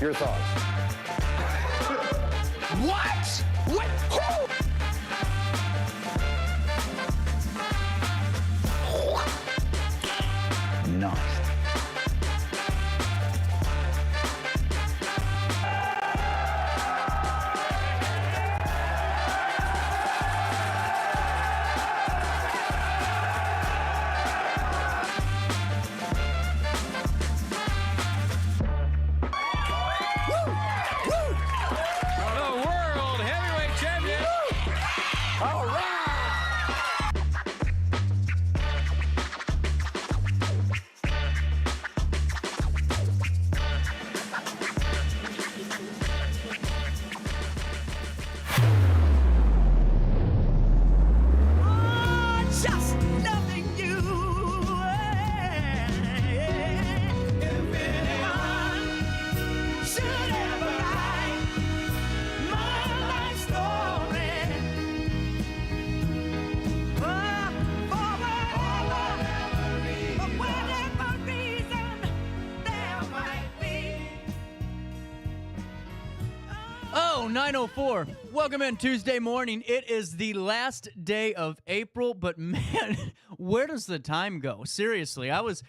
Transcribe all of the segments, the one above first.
Your thoughts? What? What? Who? Nice. Oh, 9:04. Welcome in Tuesday morning. It is the last day of April, but man, where does the time go? Seriously, I was,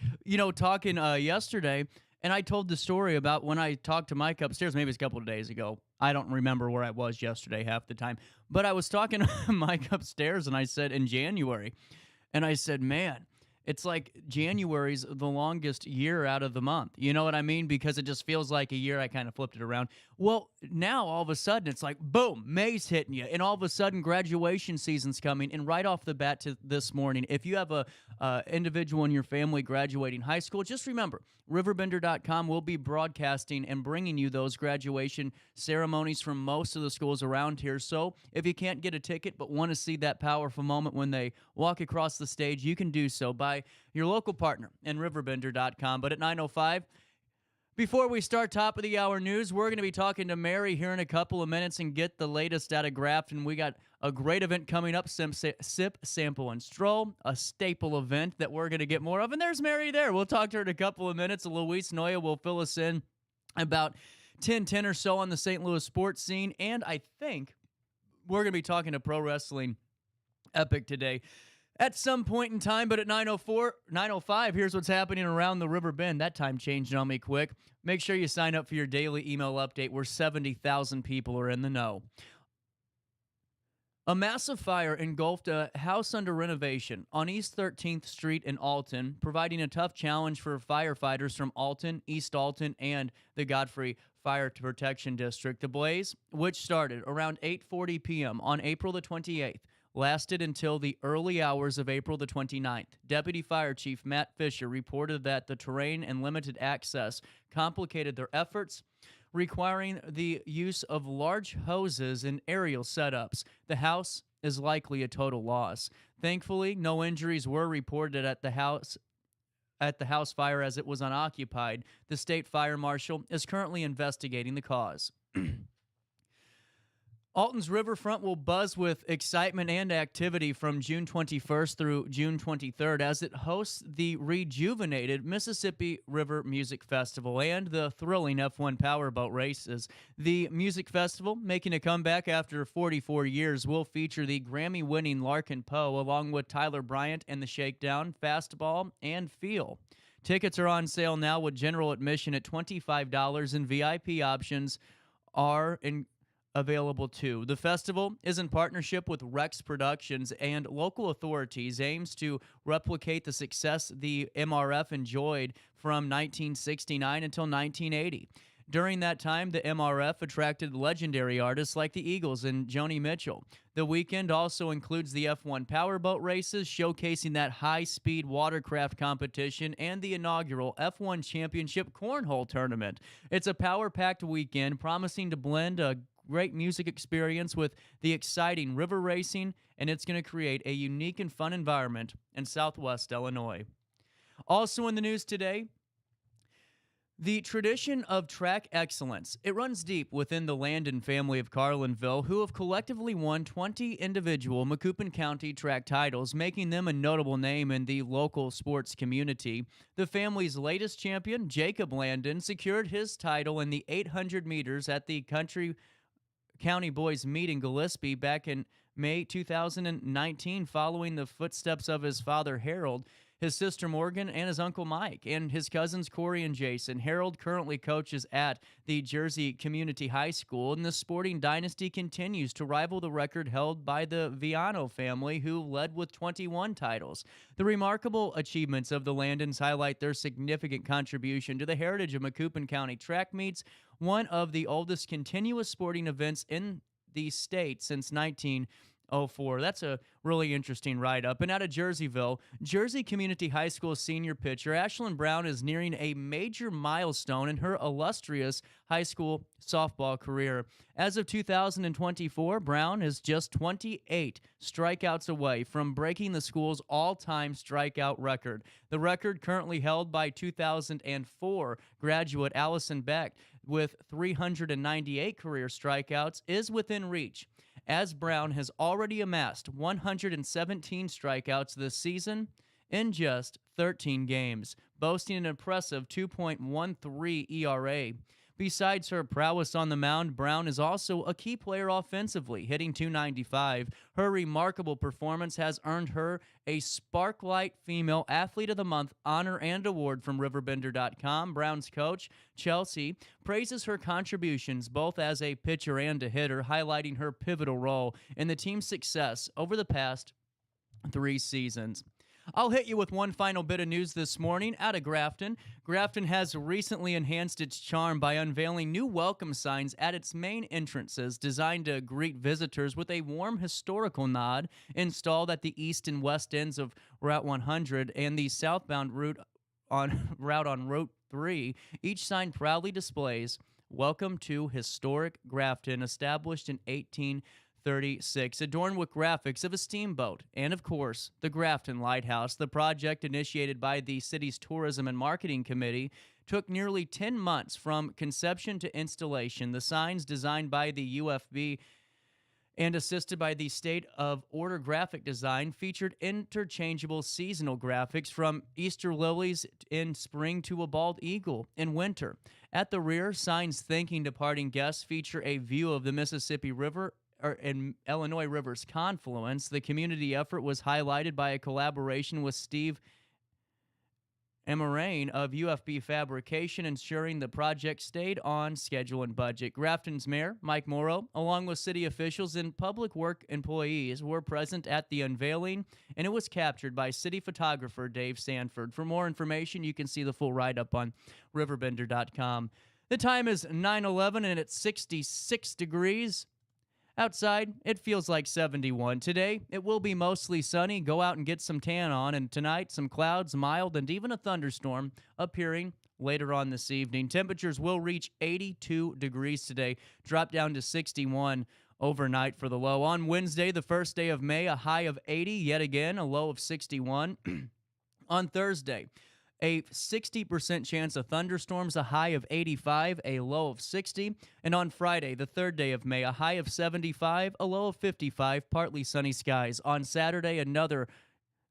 talking yesterday, and I told the story about when I talked to Mike upstairs, maybe it's a couple of days ago. I don't remember where I was yesterday half the time, but I was talking to Mike upstairs, and I said in January, and I said, man, it's like January's the longest year out of the month. You know what I mean? Because it just feels like a year. I kind of flipped it around. Well, now all of a sudden it's like, boom, May's hitting you. And all of a sudden graduation season's coming. And right off the bat to this morning, if you have a individual in your family graduating high school, just remember, RiverBender.com will be broadcasting and bringing you those graduation ceremonies from most of the schools around here. So if you can't get a ticket but want to see that powerful moment when they walk across the stage, you can do so by your local partner and RiverBender.com. But at 9:05, before we start top of the hour news, we're going to be talking to Mary here in a couple of minutes and get the latest out of Grafton. We got a great event coming up, Sip, Sample, and Stroll, a staple event that we're going to get more of. And there's Mary there. We'll talk to her in a couple of minutes. Luis Noya will fill us in about 10:10 or so on the St. Louis sports scene. And I think we're going to be talking to Pro Wrestling Epic today at some point in time, but at 9:05, here's what's happening around the River Bend. That time changed on me quick. Make sure you sign up for your daily email update where 70,000 people are in the know. A massive fire engulfed a house under renovation on East 13th Street in Alton, providing a tough challenge for firefighters from Alton, East Alton, and the Godfrey Fire Protection District. The blaze, which started around 8:40 p.m. on April the 28th, lasted until the early hours of April the 29th. Deputy Fire Chief Matt Fisher reported that the terrain and limited access complicated their efforts, requiring the use of large hoses and aerial setups. The house is likely a total loss. Thankfully, no injuries were reported at the house fire as it was unoccupied. The state fire marshal is currently investigating the cause. Alton's riverfront will buzz with excitement and activity from June 21st through June 23rd as it hosts the rejuvenated Mississippi River Music Festival and the thrilling F1 Powerboat races. The music festival, making a comeback after 44 years, will feature the Grammy-winning Larkin Poe along with Tyler Bryant and the Shakedown, Fastball, and Feel. Tickets are on sale now with general admission at $25 and VIP options are available too. The festival is in partnership with Rex Productions and local authorities, aims to replicate the success the MRF enjoyed from 1969 until 1980. During that time, the MRF attracted legendary artists like the Eagles and Joni Mitchell. The weekend also includes the F1 Powerboat races, showcasing that high-speed watercraft competition, and the inaugural F1 Championship Cornhole Tournament. It's a power-packed weekend, promising to blend a great music experience with the exciting river racing, and it's going to create a unique and fun environment in Southwest Illinois. Also in the news today, The tradition of track excellence, it runs deep within the Landon family of Carlinville, who have collectively won 20 individual Macoupin County track titles, making them a notable name in the local sports community. The family's latest champion, Jacob Landon, secured his title in the 800 meters at the County Boys Meet in Gillespie back in May 2019, following the footsteps of his father, Harold, his sister Morgan, and his uncle Mike, and his cousins Corey and Jason. Harold currently coaches at the Jersey Community High School, and the sporting dynasty continues to rival the record held by the Viano family, who led with 21 titles. The remarkable achievements of the Landons highlight their significant contribution to the heritage of Macoupin County track meets, one of the oldest continuous sporting events in the state since 1904. That's a really interesting write-up. And out of Jerseyville, Jersey Community High School senior pitcher Ashlyn Brown is nearing a major milestone in her illustrious high school softball career. As of 2024, Brown is just 28 strikeouts away from breaking the school's all-time strikeout record. The record, currently held by 2004 graduate Allison Beck with 398 career strikeouts, is within reach, as Brown has already amassed 117 strikeouts this season in just 13 games, boasting an impressive 2.13 ERA. Besides her prowess on the mound, Brown is also a key player offensively, hitting .295. Her remarkable performance has earned her a Sparklight Female Athlete of the Month honor and award from RiverBender.com. Brown's coach, Chelsea, praises her contributions both as a pitcher and a hitter, highlighting her pivotal role in the team's success over the past 3 seasons. I'll hit you with one final bit of news this morning out of Grafton. Grafton has recently enhanced its charm by unveiling new welcome signs at its main entrances designed to greet visitors with a warm historical nod, installed at the east and west ends of Route 100 and the southbound route on Route 3. Each sign proudly displays, "Welcome to Historic Grafton," established in 1836, adorned with graphics of a steamboat and, of course, the Grafton Lighthouse. The project, initiated by the city's Tourism and Marketing Committee, took nearly 10 months from conception to installation. The signs, designed by the UFB and assisted by the State of Order graphic design, featured interchangeable seasonal graphics from Easter lilies in spring to a bald eagle in winter. At the rear, signs thanking departing guests feature a view of the Mississippi River and Illinois River's confluence. The community effort was highlighted by a collaboration with Steve Emerain of UFB Fabrication, ensuring the project stayed on schedule and budget. Grafton's Mayor, Mike Morrow, along with city officials and public work employees, were present at the unveiling, and it was captured by city photographer Dave Sanford. For more information, you can see the full write-up on RiverBender.com. The time is 9:11, and it's 66 degrees. Outside, it feels like 71. Today, it will be mostly sunny. Go out and get some tan on. And tonight, some clouds, mild, and even a thunderstorm appearing later on this evening. Temperatures will reach 82 degrees today, drop down to 61 overnight for the low. On Wednesday, the first day of May, a high of 80, yet again, a low of 61. On Thursday, a 60% chance of thunderstorms, a high of 85, a low of 60. And on Friday, the third day of May, a high of 75, a low of 55, partly sunny skies. On Saturday, another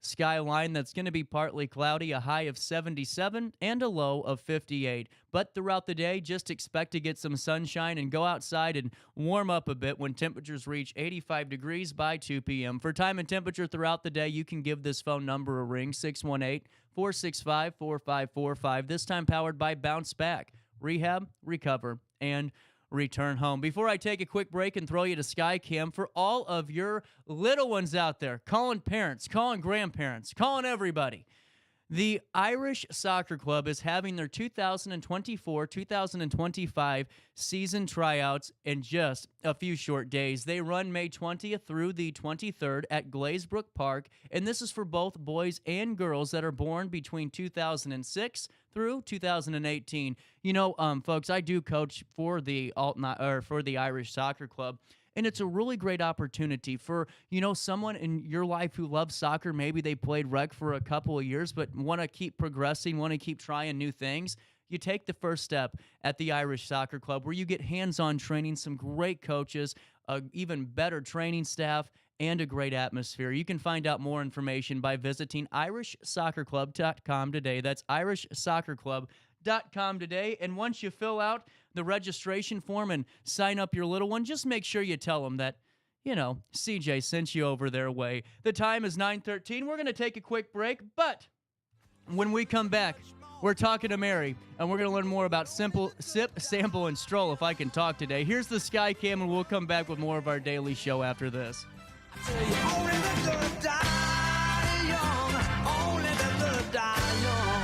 skyline that's going to be partly cloudy, a high of 77 and a low of 58. But throughout the day, just expect to get some sunshine and go outside and warm up a bit when temperatures reach 85 degrees by 2 p.m. For time and temperature throughout the day, you can give this phone number a ring, 618-465-4545. This time powered by Bounce Back, Rehab, Recover, and Return Home. Before I take a quick break and throw you to Skycam, for all of your little ones out there, calling parents, calling grandparents, calling everybody, the Irish Soccer Club is having their 2024-2025 season tryouts in just a few short days. They run May 20th through the 23rd at Glazebrook Park, and this is for both boys and girls that are born between 2006 through 2018. You know, folks, I do coach for the Irish Soccer Club. And it's a really great opportunity for, you know, someone in your life who loves soccer. Maybe they played rec for a couple of years, but want to keep progressing, want to keep trying new things. you take the first step at the Irish Soccer Club, where you get hands-on training, some great coaches, even better training staff, and a great atmosphere. You can find out more information by visiting irishsoccerclub.com today. That's irishsoccerclub.com today. And once you fill out the registration form and sign up your little one, just make sure you tell them that, CJ sent you over their way. The time is 9:13. We're going to take a quick break, but when we come back, we're talking to Mary, and we're going to learn more about Sip, Sample, and Stroll, if I can talk today. Here's the Sky Cam, and we'll come back with more of our daily show after this. Only the good die young. Only the good die young.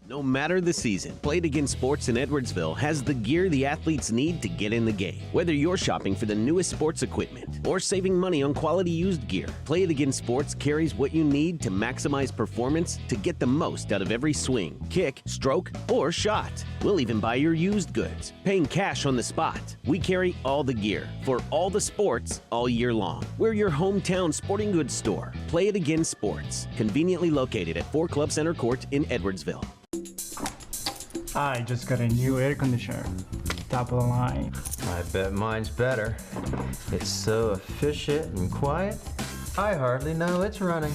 No matter the season, Play It Again Sports in Edwardsville has the gear the athletes need to get in the game. Whether you're shopping for the newest sports equipment or saving money on quality used gear, Play It Again Sports carries what you need to maximize performance to get the most out of every swing, kick, stroke, or shot. We'll even buy your used goods, paying cash on the spot. We carry all the gear for all the sports all year long. We're your hometown sporting goods store. Play It Again Sports, conveniently located at 4 Club Center Court in Edwardsville. I just got a new air conditioner, top of the line. I bet mine's better. It's so efficient and quiet, I hardly know it's running.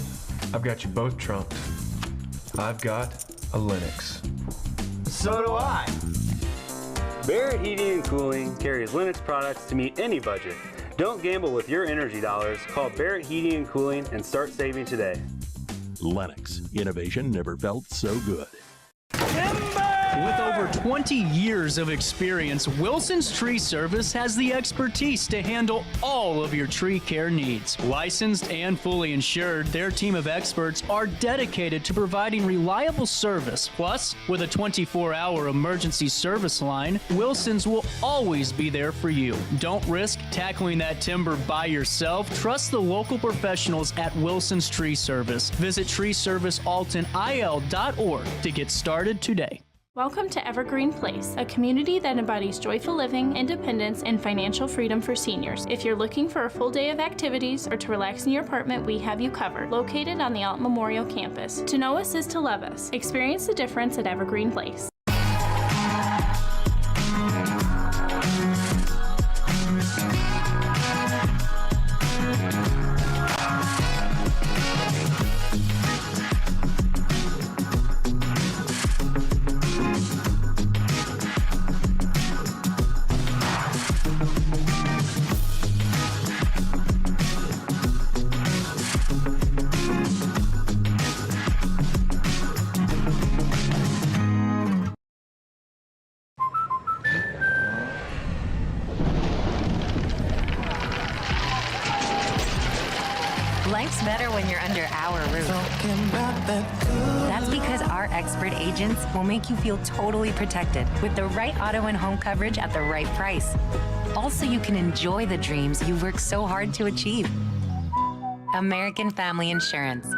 I've got you both trumped. I've got a Linux. So do I. Barrett Heating and Cooling carries Linux products to meet any budget. Don't gamble with your energy dollars. Call Barrett Heating and Cooling and start saving today. Lennox. Innovation never felt so good. With over 20 years of experience, Wilson's Tree Service has the expertise to handle all of your tree care needs. Licensed and fully insured, their team of experts are dedicated to providing reliable service. Plus, with a 24-hour emergency service line, Wilson's will always be there for you. Don't risk tackling that timber by yourself. Trust the local professionals at Wilson's Tree Service. Visit treeservicealtonil.org to get started today. Welcome to Evergreen Place, a community that embodies joyful living, independence, and financial freedom for seniors. If you're looking for a full day of activities or to relax in your apartment, we have you covered. Located on the Alton Memorial Campus. To know us is to love us. Experience the difference at Evergreen Place. Life's better when you're under our roof. That's because our expert agents will make you feel totally protected with the right auto and home coverage at the right price. Also, you can enjoy the dreams you've worked so hard to achieve. American Family Insurance.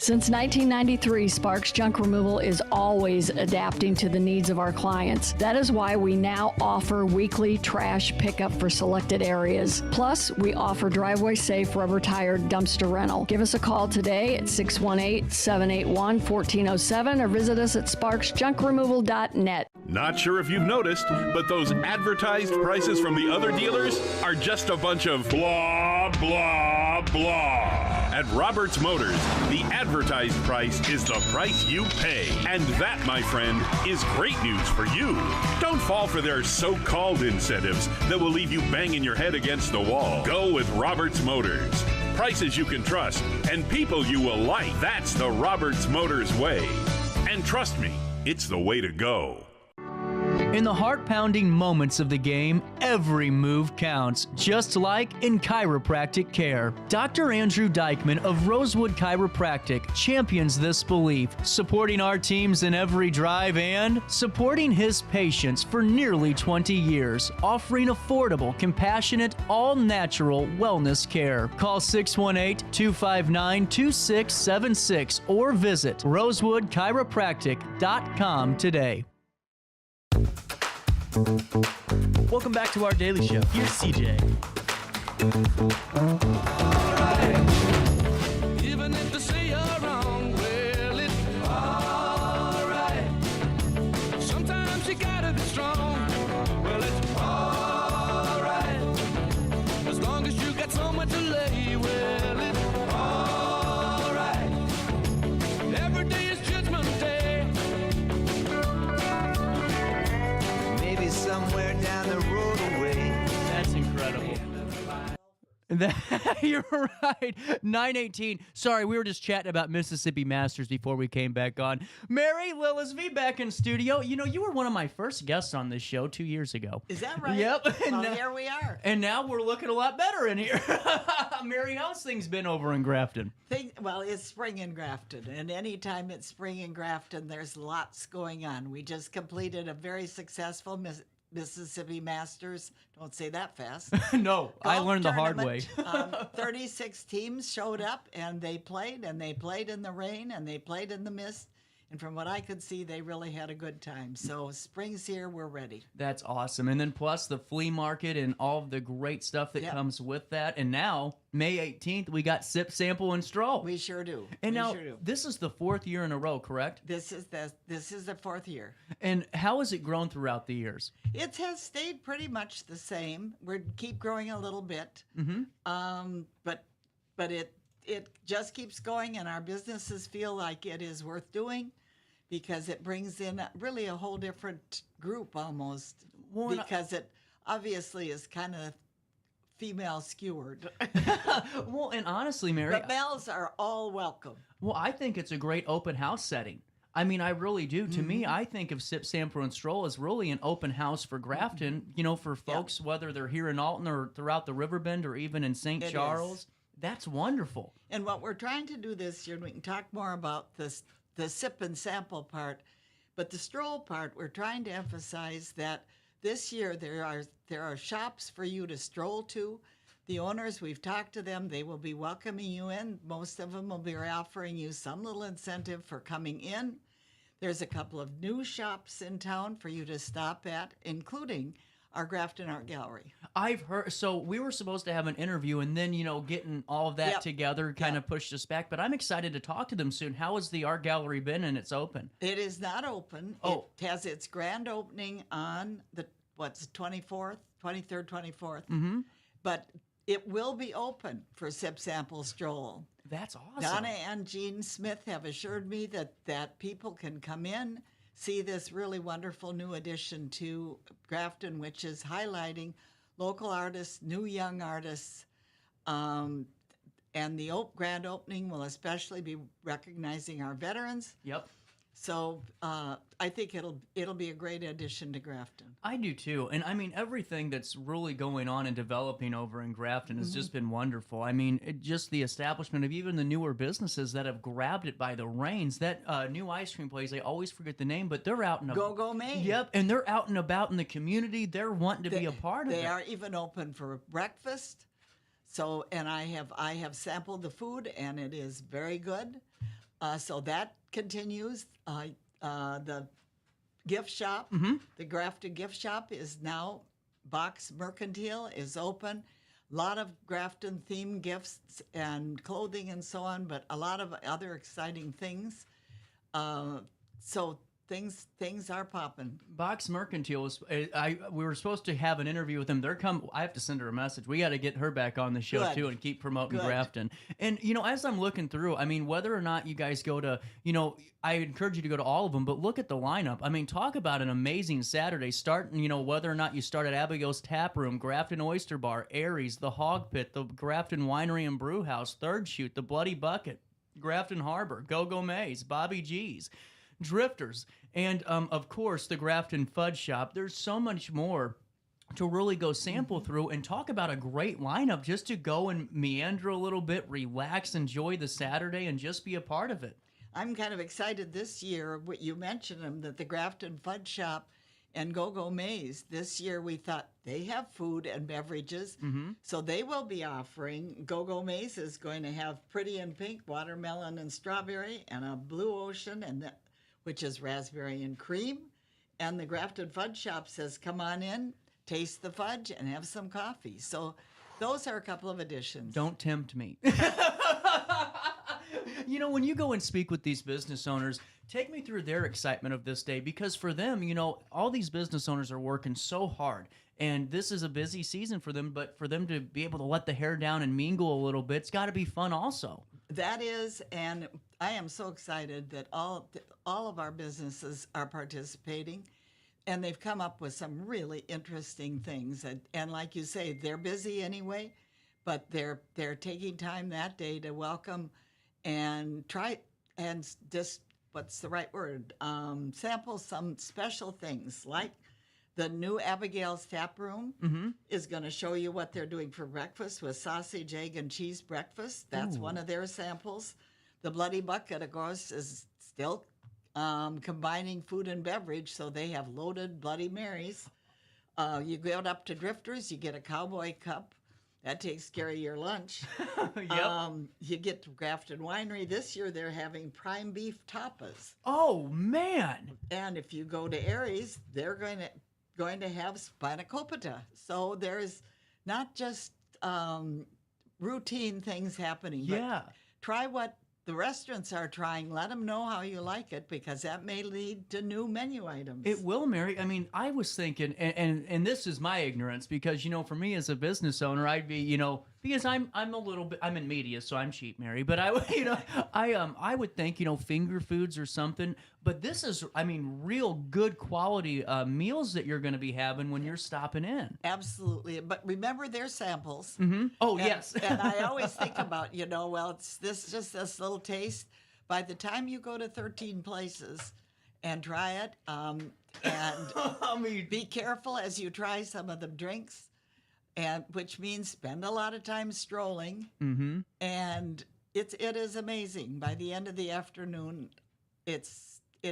Since 1993, Sparks Junk Removal is always adapting to the needs of our clients. That is why we now offer weekly trash pickup for selected areas. Plus, we offer driveway-safe rubber-tired dumpster rental. Give us a call today at 618-781-1407 or visit us at sparksjunkremoval.net. Not sure if you've noticed, but those advertised prices from the other dealers are just a bunch of blah, blah, blah. At Roberts Motors, the advertised price is the price you pay. And that, my friend, is great news for you. Don't fall for their so-called incentives that will leave you banging your head against the wall. Go with Roberts Motors. Prices you can trust and people you will like. That's the Roberts Motors way. And trust me, it's the way to go. In the heart-pounding moments of the game, every move counts, just like in chiropractic care. Dr. Andrew Dykman of Rosewood Chiropractic champions this belief, supporting our teams in every drive and supporting his patients for nearly 20 years, offering affordable, compassionate, all-natural wellness care. Call 618-259-2676 or visit rosewoodchiropractic.com today. Welcome back to our daily show. Here's CJ. Even if they say you're wrong, well, it's alright. Sometimes you gotta be strong. Well, it's alright. As long as you got somewhere to lay, well, it's alright. Every day is Judgment Day. Maybe somewhere down the road away. That's incredible. You're right. 9:18. Sorry, we were just chatting about Mississippi Masters before we came back on. Mary Lillis V back in studio. You know, you were one of my first guests on this show 2 years ago. Is that right? Yep. Well, here we are. And now we're looking a lot better in here. Mary, how's things been over in Grafton? Well, it's spring in Grafton, and anytime it's spring in Grafton, there's lots going on. We just completed a very successful Mississippi Masters. Don't say that fast. No, I Golf learned the hard way. 36 teams showed up, and they played in the rain, and they played in the mist. And from what I could see, they really had a good time. So spring's here, we're ready. That's awesome. And then plus the flea market and all of the great stuff that comes with that. And now, May 18th, we got Sip, Sample, and Stroll. We sure do. And now, this is the 4th year in a row, correct? This is the 4th year. And how has it grown throughout the years? It has stayed pretty much the same. We keep growing a little bit, but it just keeps going, and our businesses feel like it is worth doing because it brings in really a whole different group almost. Because it obviously is kind of female skewered. Well, and honestly, Mary, but males are all welcome. Well, I think it's a great open house setting. I mean, I really do. To me, I think of Sip, Sample, and Stroll as really an open house for Grafton, you know, for folks, whether they're here in Alton or throughout the Riverbend or even in St. Charles. That's wonderful. And what we're trying to do this year, and we can talk more about this, the sip and sample part, but the stroll part, we're trying to emphasize that this year there are shops for you to stroll to. The owners, we've talked to them, they will be welcoming you in. Most of them will be offering you some little incentive for coming in. There's a couple of new shops in town for you to stop at, including our Grafton Art Gallery. I've heard, so we were supposed to have an interview and then, you know, getting all of that together kind of pushed us back, but I'm excited to talk to them soon. How has the art gallery been and it's open? It is not open. Oh. It has its grand opening on the, 23rd, 24th. But it will be open for Sip, Sample, Stroll. That's awesome. Donna and Jean Smith have assured me that people can come in, see this really wonderful new addition to Grafton, which is highlighting local artists, new young artists, and the grand opening will especially be recognizing our veterans. Yep. So I think it'll be a great addition to Grafton. I do too. And I mean, everything that's really going on and developing over in Grafton has just been wonderful. I mean, just the establishment of even the newer businesses that have grabbed it by the reins. That new ice cream place, I always forget the name, but they're out and about. Go Maine. Yep, and they're out and about in the community. They're wanting to be a part of it. They are even open for breakfast. So, and I have sampled the food, and it is very good. So that continues. The gift shop, the Grafton gift shop is now, Box Mercantile is open. A lot of Grafton themed gifts and clothing and so on, but a lot of other exciting things. So things are popping. Box Mercantile is. We were supposed to have an interview with them. I have to send her a message. We got to get her back on the show too and keep promoting Grafton. And you know, as I'm looking through, I mean, whether or not you guys go to, you know, I encourage you to go to all of them. But look at the lineup. I mean, talk about an amazing Saturday. Starting, you know, whether or not you start at Abigail's Tap Room, Grafton Oyster Bar, Aries, the Hog Pit, the Grafton Winery and Brew House, Third Shoot, the Bloody Bucket, Grafton Harbor, Go Mays, Bobby G's, Drifters, and of course the Grafton Fudge Shop. There's so much more to really go sample through and talk about a great lineup just to go and meander a little bit, relax, enjoy the Saturday, and just be a part of it. I'm kind of excited this year. What you mentioned them, that the Grafton Fudge Shop and Go Mays, this year we thought they have food and beverages, so they will be offering. Go Mays is going to have Pretty in Pink, watermelon and strawberry, and a Blue Ocean, which is raspberry and cream, and the Grafton Fudge Shop says, come on in, taste the fudge, and have some coffee. So those are a couple of additions. Don't tempt me. You know, when you go and speak with these business owners, take me through their excitement of this day, because for them, you know, all these business owners are working so hard, and this is a busy season for them, but for them to be able to let the hair down and mingle a little bit, it's got to be fun also. That is, and I am so excited that all of our businesses are participating, and they've come up with some really interesting things. And like you say, they're busy anyway, but they're taking time that day to welcome and try and just, what's the right word, sample some special things, like the new Abigail's Tap Room is going to show you what they're doing for breakfast with sausage, egg, and cheese breakfast. That's one of their samples. The Bloody Bucket, of course, is still combining food and beverage, so they have loaded Bloody Marys. You go up to Drifters, you get a Cowboy Cup. That takes care of your lunch. Yep. You get to Grafton Winery. This year they're having prime beef tapas. Oh, man. And if you go to Aries, they're going to have spanakopita. So there's not just routine things happening. Yeah. But try what the restaurants are trying. Let them know how you like it, because that may lead to new menu items. It will, Mary. I mean, I was thinking, and this is my ignorance, because, you know, for me as a business owner, I'd be, you know, because I'm a little bit, I'm in media, so I'm cheap, Mary. But I would think, you know, finger foods or something. But this is, I mean, real good quality meals that you're going to be having when you're stopping in. Absolutely. But remember their samples. Mm-hmm. Oh, yes. And I always think about, you know, well, it's just this little taste. By the time you go to 13 places and try it, and I mean, be careful as you try some of the drinks, and which means spend a lot of time strolling. Mm-hmm. And it is amazing. By the end of the afternoon, it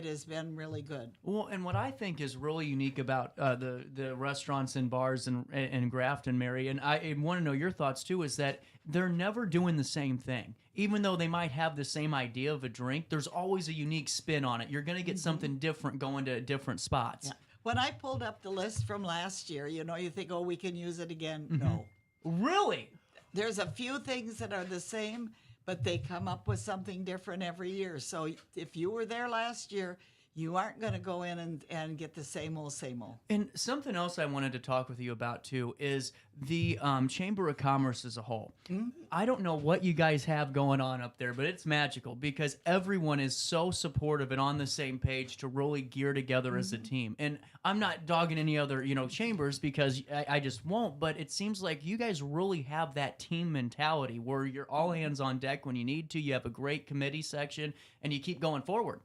has been really good. Well, and what I think is really unique about the restaurants and bars in Grafton, Mary, and I want to know your thoughts too, is that they're never doing the same thing. Even though they might have the same idea of a drink, there's always a unique spin on it. You're going to get something different going to different spots. Yeah. When I pulled up the list from last year, you know, you think, oh, we can use it again. No. Really? There's a few things that are the same, but they come up with something different every year. So if you were there last year, you aren't going to go in and get the same old, same old. And something else I wanted to talk with you about, too, is the Chamber of Commerce as a whole. Mm-hmm. I don't know what you guys have going on up there, but it's magical, because everyone is so supportive and on the same page to really gear together as a team. And I'm not dogging any other, you know, chambers, because I just won't, but it seems like you guys really have that team mentality where you're all hands on deck when you need to. You have a great committee section, and you keep going forward.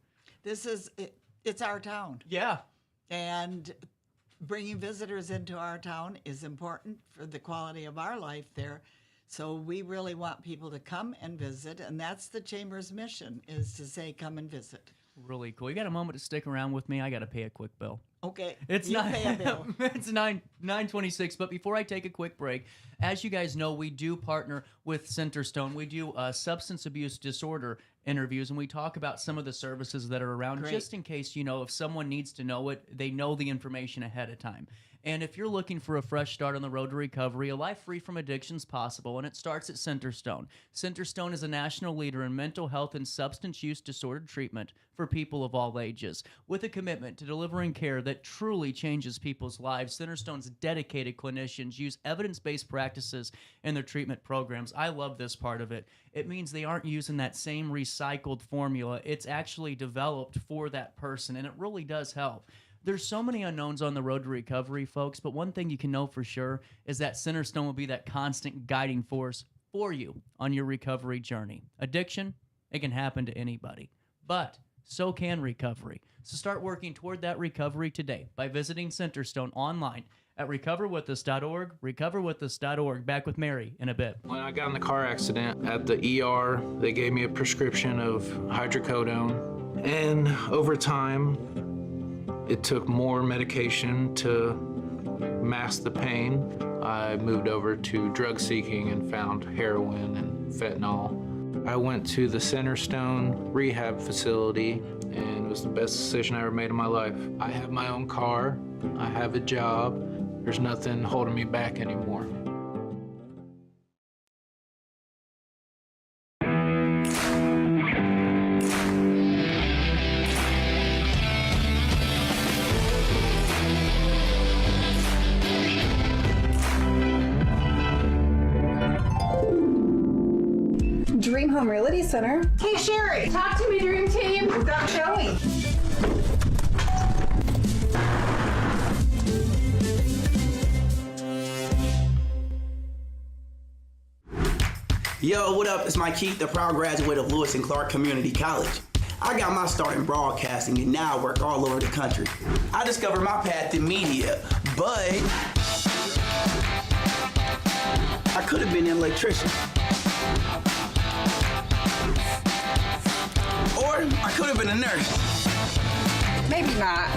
It's our town. Yeah. And bringing visitors into our town is important for the quality of our life there. So we really want people to come and visit, and that's the Chamber's mission, is to say, come and visit. Really cool. You got a moment to stick around with me? I got to pay a quick bill. Okay. It's you not pay a bill. It's $9.26. But before I take a quick break, as you guys know, we do partner with Centerstone. We do substance abuse disorder interviews, and we talk about some of the services that are around. Great. Just in case, you know, if someone needs to know it, they know the information ahead of time. And if you're looking for a fresh start on the road to recovery, a life free from addiction is possible, and it starts at Centerstone. Centerstone is a national leader in mental health and substance use disorder treatment for people of all ages. With a commitment to delivering care that truly changes people's lives, Centerstone's dedicated clinicians use evidence-based practices in their treatment programs. I love this part of it. It means they aren't using that same recycled formula. It's actually developed for that person, and it really does help. There's so many unknowns on the road to recovery, folks, but one thing you can know for sure is that Centerstone will be that constant guiding force for you on your recovery journey. Addiction, it can happen to anybody, but so can recovery. So start working toward that recovery today by visiting Centerstone online at recoverwithus.org, recoverwithus.org. Back with Mary in a bit. When I got in the car accident at the ER, they gave me a prescription of hydrocodone, and over time, it took more medication to mask the pain. I moved over to drug seeking and found heroin and fentanyl. I went to the Centerstone rehab facility, and it was the best decision I ever made in my life. I have my own car, I have a job, there's nothing holding me back anymore. Dream Home Realty Center. Hey, Sherry. Talk to me, Dream Team. We've got Joey. Yo, what up? It's Mike Keith, the proud graduate of Lewis and Clark Community College. I got my start in broadcasting and now I work all over the country. I discovered my path in media, but I could have been an electrician. Or I could have been a nurse. Maybe not.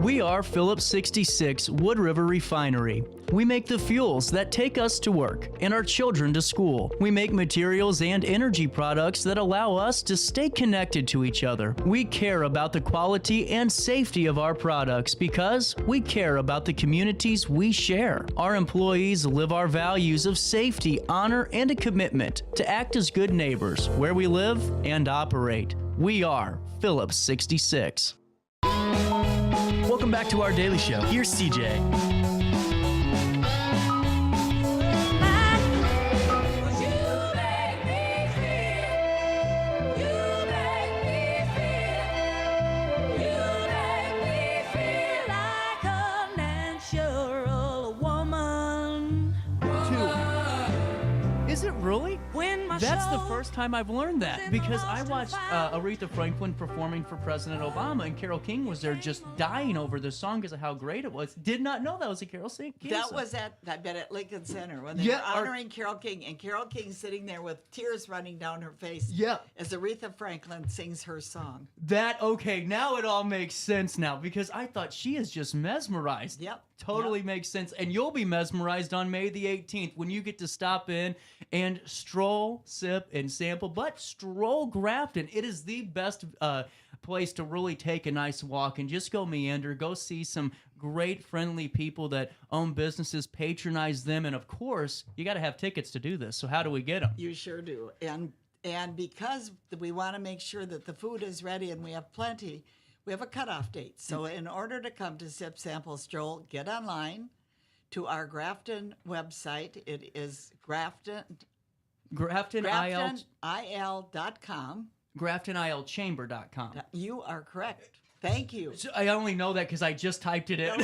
We are Phillips 66 Wood River Refinery. We make the fuels that take us to work and our children to school. We make materials and energy products that allow us to stay connected to each other. We care about the quality and safety of our products because we care about the communities we share. Our employees live our values of safety, honor, and a commitment to act as good neighbors where we live and operate. We are Phillips 66. Welcome back to our daily show. Here's CJ. Is it really? That's the first time I've learned that because I watched Aretha Franklin performing for President Obama, and Carole King was there just dying over the song because of how great it was. Did not know that was a Carole King That song. was at Lincoln Center when they were honoring Carole King, and Carole King sitting there with tears running down her face as Aretha Franklin sings her song. Okay, now it all makes sense now because I thought she is just mesmerized. Totally makes sense. And you'll be mesmerized on May the 18th when you get to stop in and stroll, sip, and sample. But stroll Grafton. It is the best place to really take a nice walk and just go meander, go see some great, friendly people that own businesses, patronize them. And, of course, you got to have tickets to do this. So how do we get them? You sure do. And because we want to make sure that the food is ready and we have plenty, we have a cutoff date. So in order to come to Sip, Sample, Stroll, get online to our Grafton website. It is GraftonIL.com. GraftonILChamber.com. You are correct. Thank you. I only know that because I just typed it in.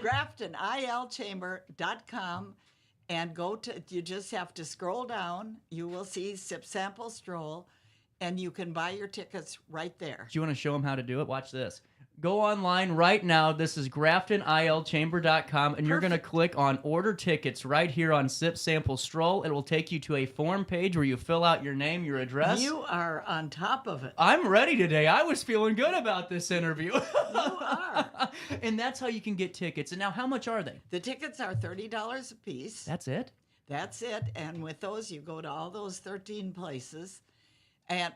GraftonILChamber.com. And you just have to scroll down. You will see Sip, Sample, Stroll. And you can buy your tickets right there. Do you want to show them how to do it? Watch this. Go online right now. This is GraftonILChamber.com, and you're going to click on Order Tickets right here on Sip, Sample, Stroll. It will take you to a form page where you fill out your name, your address. You are on top of it. I'm ready today. I was feeling good about this interview. You are. And that's how you can get tickets. And now, how much are they? The tickets are $30 a piece. That's it? That's it. And with those, you go to all those 13 places.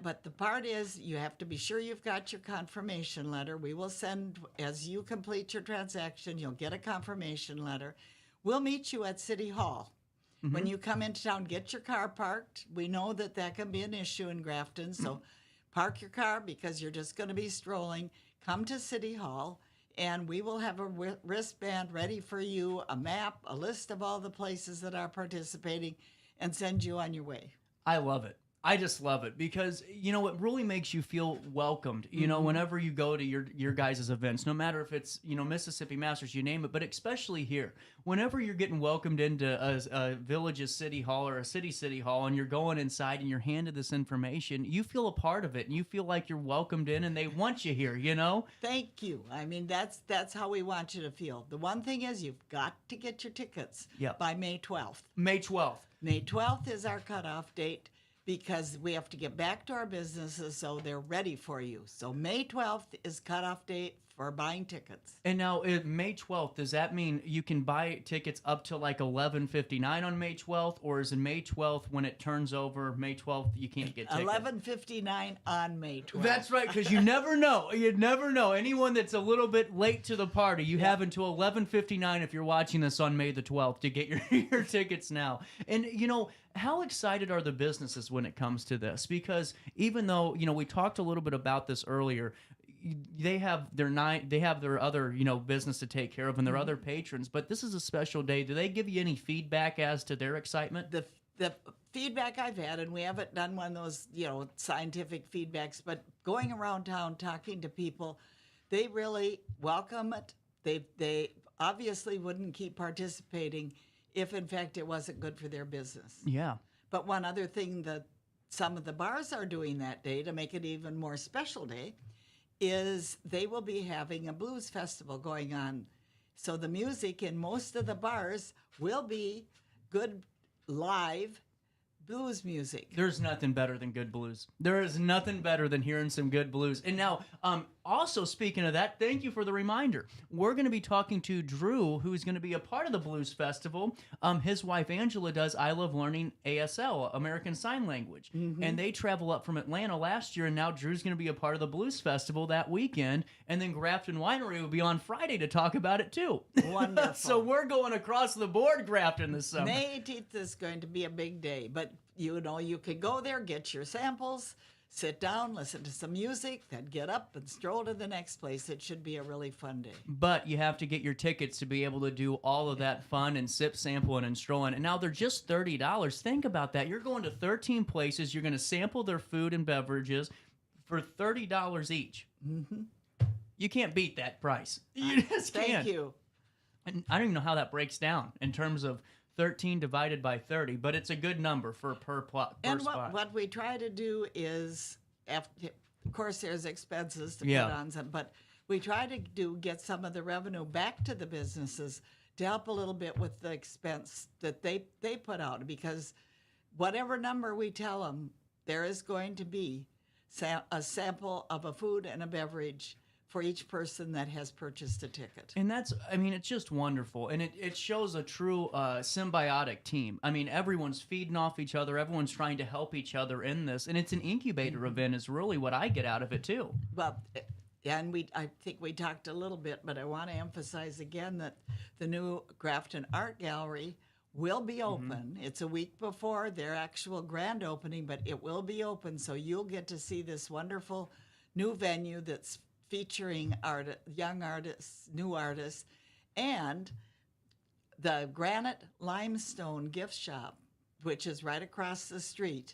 But the part is, you have to be sure you've got your confirmation letter. We will send, as you complete your transaction, you'll get a confirmation letter. We'll meet you at City Hall. Mm-hmm. When you come into town, get your car parked. We know that can be an issue in Grafton, so park your car because you're just going to be strolling. Come to City Hall, and we will have a wristband ready for you, a map, a list of all the places that are participating, and send you on your way. I love it. I just love it because, you know, it really makes you feel welcomed, you know, whenever you go to your guys' events, no matter if it's, you know, Mississippi Masters, you name it, but especially here, whenever you're getting welcomed into a village's city hall or a city hall and you're going inside and you're handed this information, you feel a part of it and you feel like you're welcomed in and they want you here, you know? Thank you. I mean, that's how we want you to feel. The one thing is you've got to get your tickets by May 12th. May 12th. May 12th is our cutoff date, because we have to get back to our businesses so they're ready for you. So May 12th is cutoff date for buying tickets. And now, May 12th, does that mean you can buy tickets up to like 11:59 on May 12th, or is it May 12th when it turns over, May 12th, you can't get tickets? 11:59 on May 12th. That's right, because you never know. You never know. Anyone that's a little bit late to the party, you have until 11:59 if you're watching this on May the 12th to get your tickets now. And, how excited are the businesses when it comes to this? Because even though, we talked a little bit about this earlier, they have their other business to take care of and their other patrons, but this is a special day. Do they give you any feedback as to their excitement? The feedback I've had, and we haven't done one of those scientific feedbacks, but going around town talking to people, they really welcome it. They obviously wouldn't keep participating if in fact it wasn't good for their business. Yeah. But one other thing that some of the bars are doing that day to make it even more special day is they will be having a blues festival going on. So the music in most of the bars will be good live blues music. There's nothing better than good blues. There is nothing better than hearing some good blues. And now, also speaking of that, thank you for the reminder. We're going to be talking to Drew, who's going to be a part of the Blues Festival. His wife, Angela, does I Love Learning ASL, American Sign Language. Mm-hmm. And they travel up from Atlanta last year, and now Drew's going to be a part of the Blues Festival that weekend. And then Grafton Winery will be on Friday to talk about it, too. Wonderful. So we're going across the board, Grafton, this summer. May 18th is going to be a big day, but you could go there, get your samples, sit down, listen to some music, then get up and stroll to the next place. It should be a really fun day. But you have to get your tickets to be able to do all of that fun and sip, sampling, and strolling. And now they're just $30. Think about that. You're going to 13 places. You're going to sample their food and beverages for $30 each. Mm-hmm. You can't beat that price. You just can't. Thank you. And I don't even know how that breaks down in terms of 13 divided by 30, but it's a good number for per spot. And what we try to do is, of course, there's expenses to put on some, but we try to get some of the revenue back to the businesses to help a little bit with the expense that they put out, because whatever number we tell them, there is going to be a sample of a food and a beverage for each person that has purchased a ticket. And it's just wonderful. And it shows a true symbiotic team. I mean, everyone's feeding off each other. Everyone's trying to help each other in this. And it's an incubator event is really what I get out of it, too. Well, and I think we talked a little bit, but I want to emphasize again that the new Grafton Art Gallery will be open. It's a week before their actual grand opening, but it will be open. So you'll get to see this wonderful new venue that's featuring young artists, new artists, and the Granite Limestone Gift Shop, which is right across the street,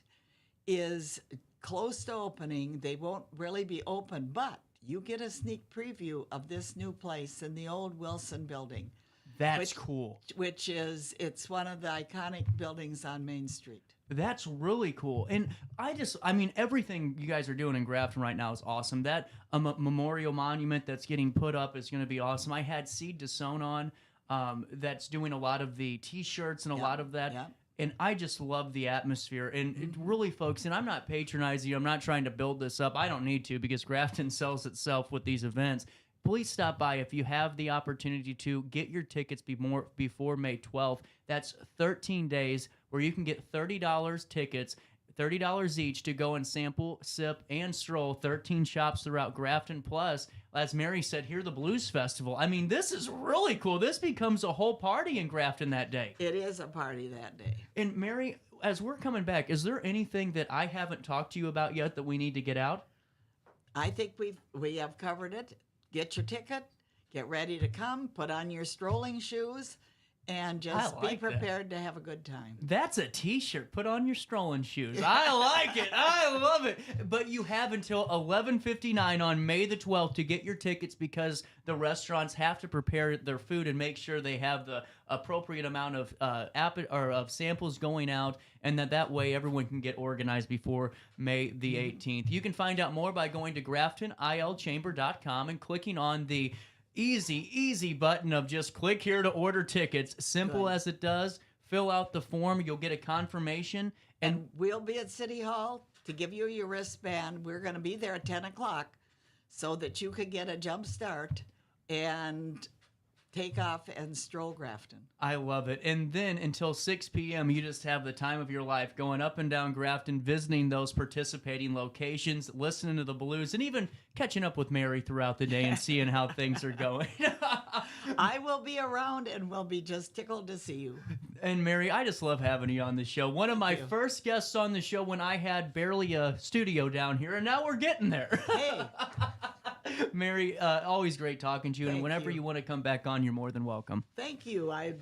is close to opening. They won't really be open, but you get a sneak preview of this new place in the old Wilson building. That's cool. It's one of the iconic buildings on Main Street. That's really cool. And everything you guys are doing in Grafton right now is awesome. That memorial monument that's getting put up is going to be awesome. I had Seed to Sown on that's doing a lot of the T-shirts and a lot of that. Yeah. And I just love the atmosphere. And it really, folks, and I'm not patronizing you. I'm not trying to build this up. I don't need to, because Grafton sells itself with these events. Please stop by if you have the opportunity to get your tickets before May 12th. That's 13 days where you can get $30 tickets, $30 each to go and sample, sip, and stroll 13 shops throughout Grafton. Plus, as Mary said, hear the Blues Festival. I mean, this is really cool. This becomes a whole party in Grafton that day. It is a party that day. And Mary, as we're coming back, is there anything that I haven't talked to you about yet that we need to get out? I think we have covered it. Get your ticket, get ready to come, put on your strolling shoes, and just be prepared to have a good time. That's a T-shirt. Put on your strolling shoes. I like it. I love it. But you have until 11:59 on May the 12th to get your tickets, because the restaurants have to prepare their food and make sure they have the appropriate amount of of samples going out, and that way everyone can get organized before May the 18th. You can find out more by going to GraftonILChamber.com and clicking on the easy button of just click here to order tickets. Simple as it does. Fill out the form. You'll get a confirmation. And we'll be at City Hall to give you your wristband. We're going to be there at 10 o'clock. so that you could get a jump start and take off and stroll Grafton. I love it. And then until 6 p.m., you just have the time of your life going up and down Grafton, visiting those participating locations, listening to the blues, and even catching up with Mary throughout the day and seeing how things are going. I will be around and will be just tickled to see you. And Mary, I just love having you on the show. One of my first guests on the show when I had barely a studio down here, and now we're getting there. Hey. Mary, always great talking to you, and whenever you want to come back on, you're more than welcome. Thank you. I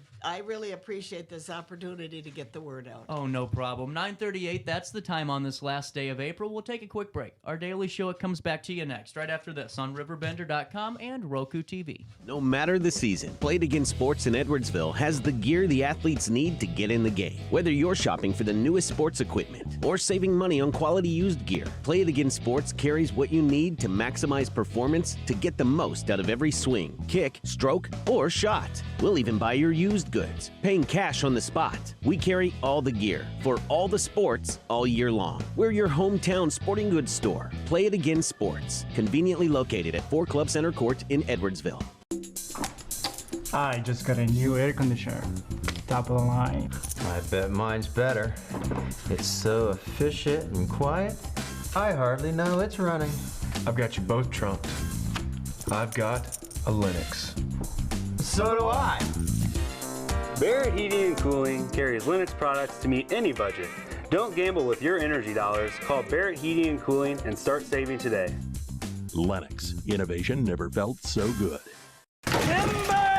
really appreciate this opportunity to get the word out. Oh, no problem. 9:38, that's the time on this last day of April. We'll take a quick break. Our daily show, it comes back to you next, right after this on RiverBender.com and Roku TV. No matter the season, Play It Again Sports in Edwardsville has the gear the athletes need to get in the game. Whether you're shopping for the newest sports equipment or saving money on quality used gear, Play It Again Sports carries what you need to maximize performance to get the most out of every swing, kick, stroke, or shot. We'll even buy your used goods, paying cash on the spot. We carry all the gear for all the sports all year long. We're your hometown sporting goods store. Play It Again Sports, conveniently located at 4 Club Center Court in Edwardsville. I just got a new air conditioner. Top of the line. I bet mine's better. It's so efficient and quiet, I hardly know it's running. I've got you both trumped. I've got a Linux. So do I. Barrett Heating and Cooling carries Linux products to meet any budget. Don't gamble with your energy dollars. Call Barrett Heating and Cooling and start saving today. Lennox. Innovation never felt so good.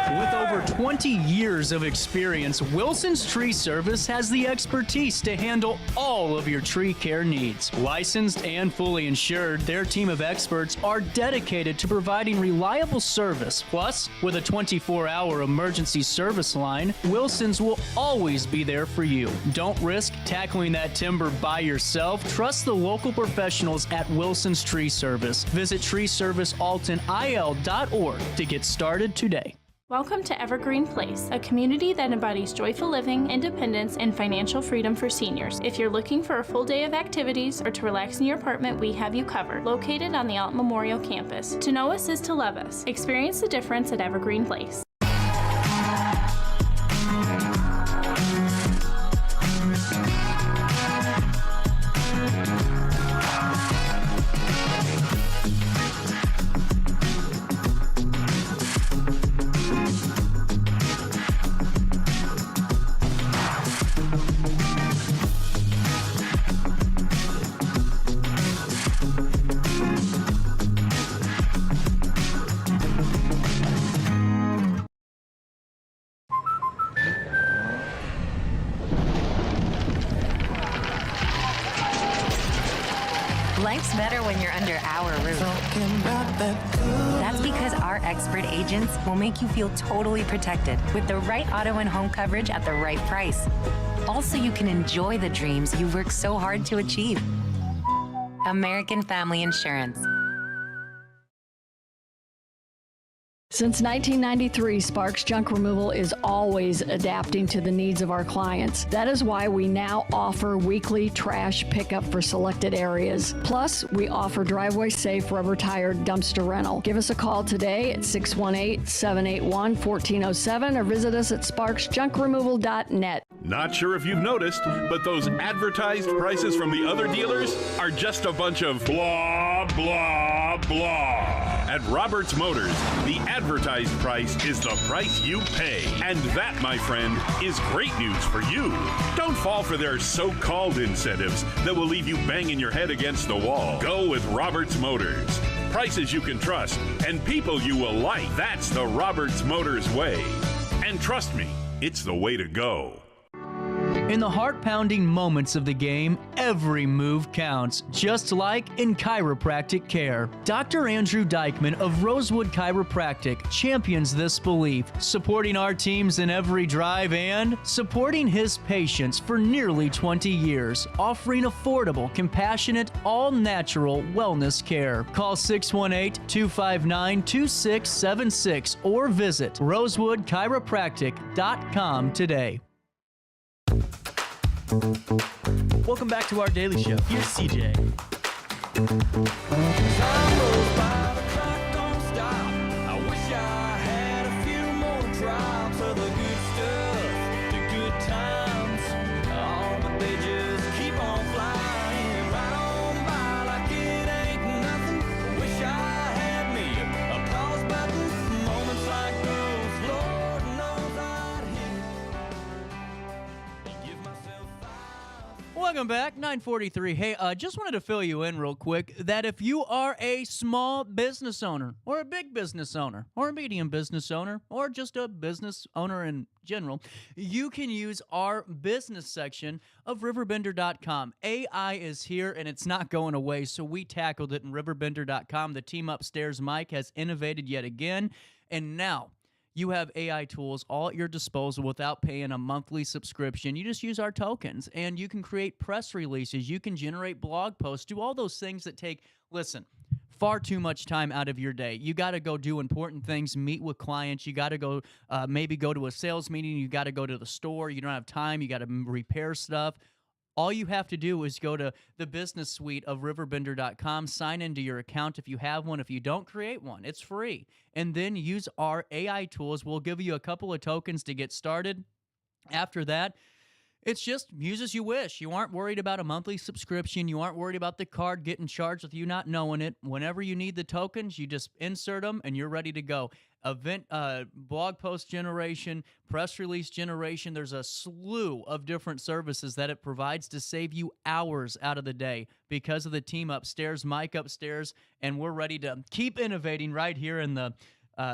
With over 20 years of experience, Wilson's Tree Service has the expertise to handle all of your tree care needs. Licensed and fully insured, their team of experts are dedicated to providing reliable service. Plus, with a 24-hour emergency service line, Wilson's will always be there for you. Don't risk tackling that timber by yourself. Trust the local professionals at Wilson's Tree Service. Visit treeservicealtonil.org to get started today. Welcome to Evergreen Place, a community that embodies joyful living, independence, and financial freedom for seniors. If you're looking for a full day of activities or to relax in your apartment, we have you covered. Located on the Alton Memorial Campus. To know us is to love us. Experience the difference at Evergreen Place. Life's better when you're under our roof. That's because our expert agents will make you feel totally protected with the right auto and home coverage at the right price. Also, you can enjoy the dreams you worked so hard to achieve. American Family Insurance. Since 1993, Sparks Junk Removal is always adapting to the needs of our clients. That is why we now offer weekly trash pickup for selected areas. Plus, we offer driveway-safe rubber-tired dumpster rental. Give us a call today at 618-781-1407 or visit us at sparksjunkremoval.net. Not sure if you've noticed, but those advertised prices from the other dealers are just a bunch of blah, blah, blah. At Roberts Motors, the advertised price is the price you pay. And that, my friend, is great news for you. Don't fall for their so-called incentives that will leave you banging your head against the wall. Go with Roberts Motors. Prices you can trust and people you will like. That's the Roberts Motors way. And trust me, it's the way to go. In the heart-pounding moments of the game, every move counts, just like in chiropractic care. Dr. Andrew Dykman of Rosewood Chiropractic champions this belief, supporting our teams in every drive and supporting his patients for nearly 20 years, offering affordable, compassionate, all-natural wellness care. Call 618-259-2676 or visit rosewoodchiropractic.com today. Welcome back to our daily show. Here's CJ. Time goes by, Welcome back, 943. Hey, just wanted to fill you in real quick that if you are a small business owner or a big business owner or a medium business owner or just a business owner in general, you can use our business section of RiverBender.com. AI is here and it's not going away, so we tackled it in RiverBender.com. The team upstairs, Mike, has innovated yet again, and now you have AI tools all at your disposal without paying a monthly subscription. You just use our tokens, and you can create press releases. You can generate blog posts, do all those things that take, listen, far too much time out of your day. You got to go do important things, meet with clients. You got to go maybe go to a sales meeting. You got to go to the store. You don't have time. You got to repair stuff. All you have to do is go to the business suite of RiverBender.com, sign into your account if you have one. If you don't, create one. It's free. And then use our AI tools. We'll give you a couple of tokens to get started. After that, it's just use as you wish. You aren't worried about a monthly subscription. You aren't worried about the card getting charged with you not knowing it. Whenever you need the tokens, you just insert them and you're ready to go. Event, blog post generation, press release generation. There's a slew of different services that it provides to save you hours out of the day because of the team upstairs, Mike upstairs, and we're ready to keep innovating right here in the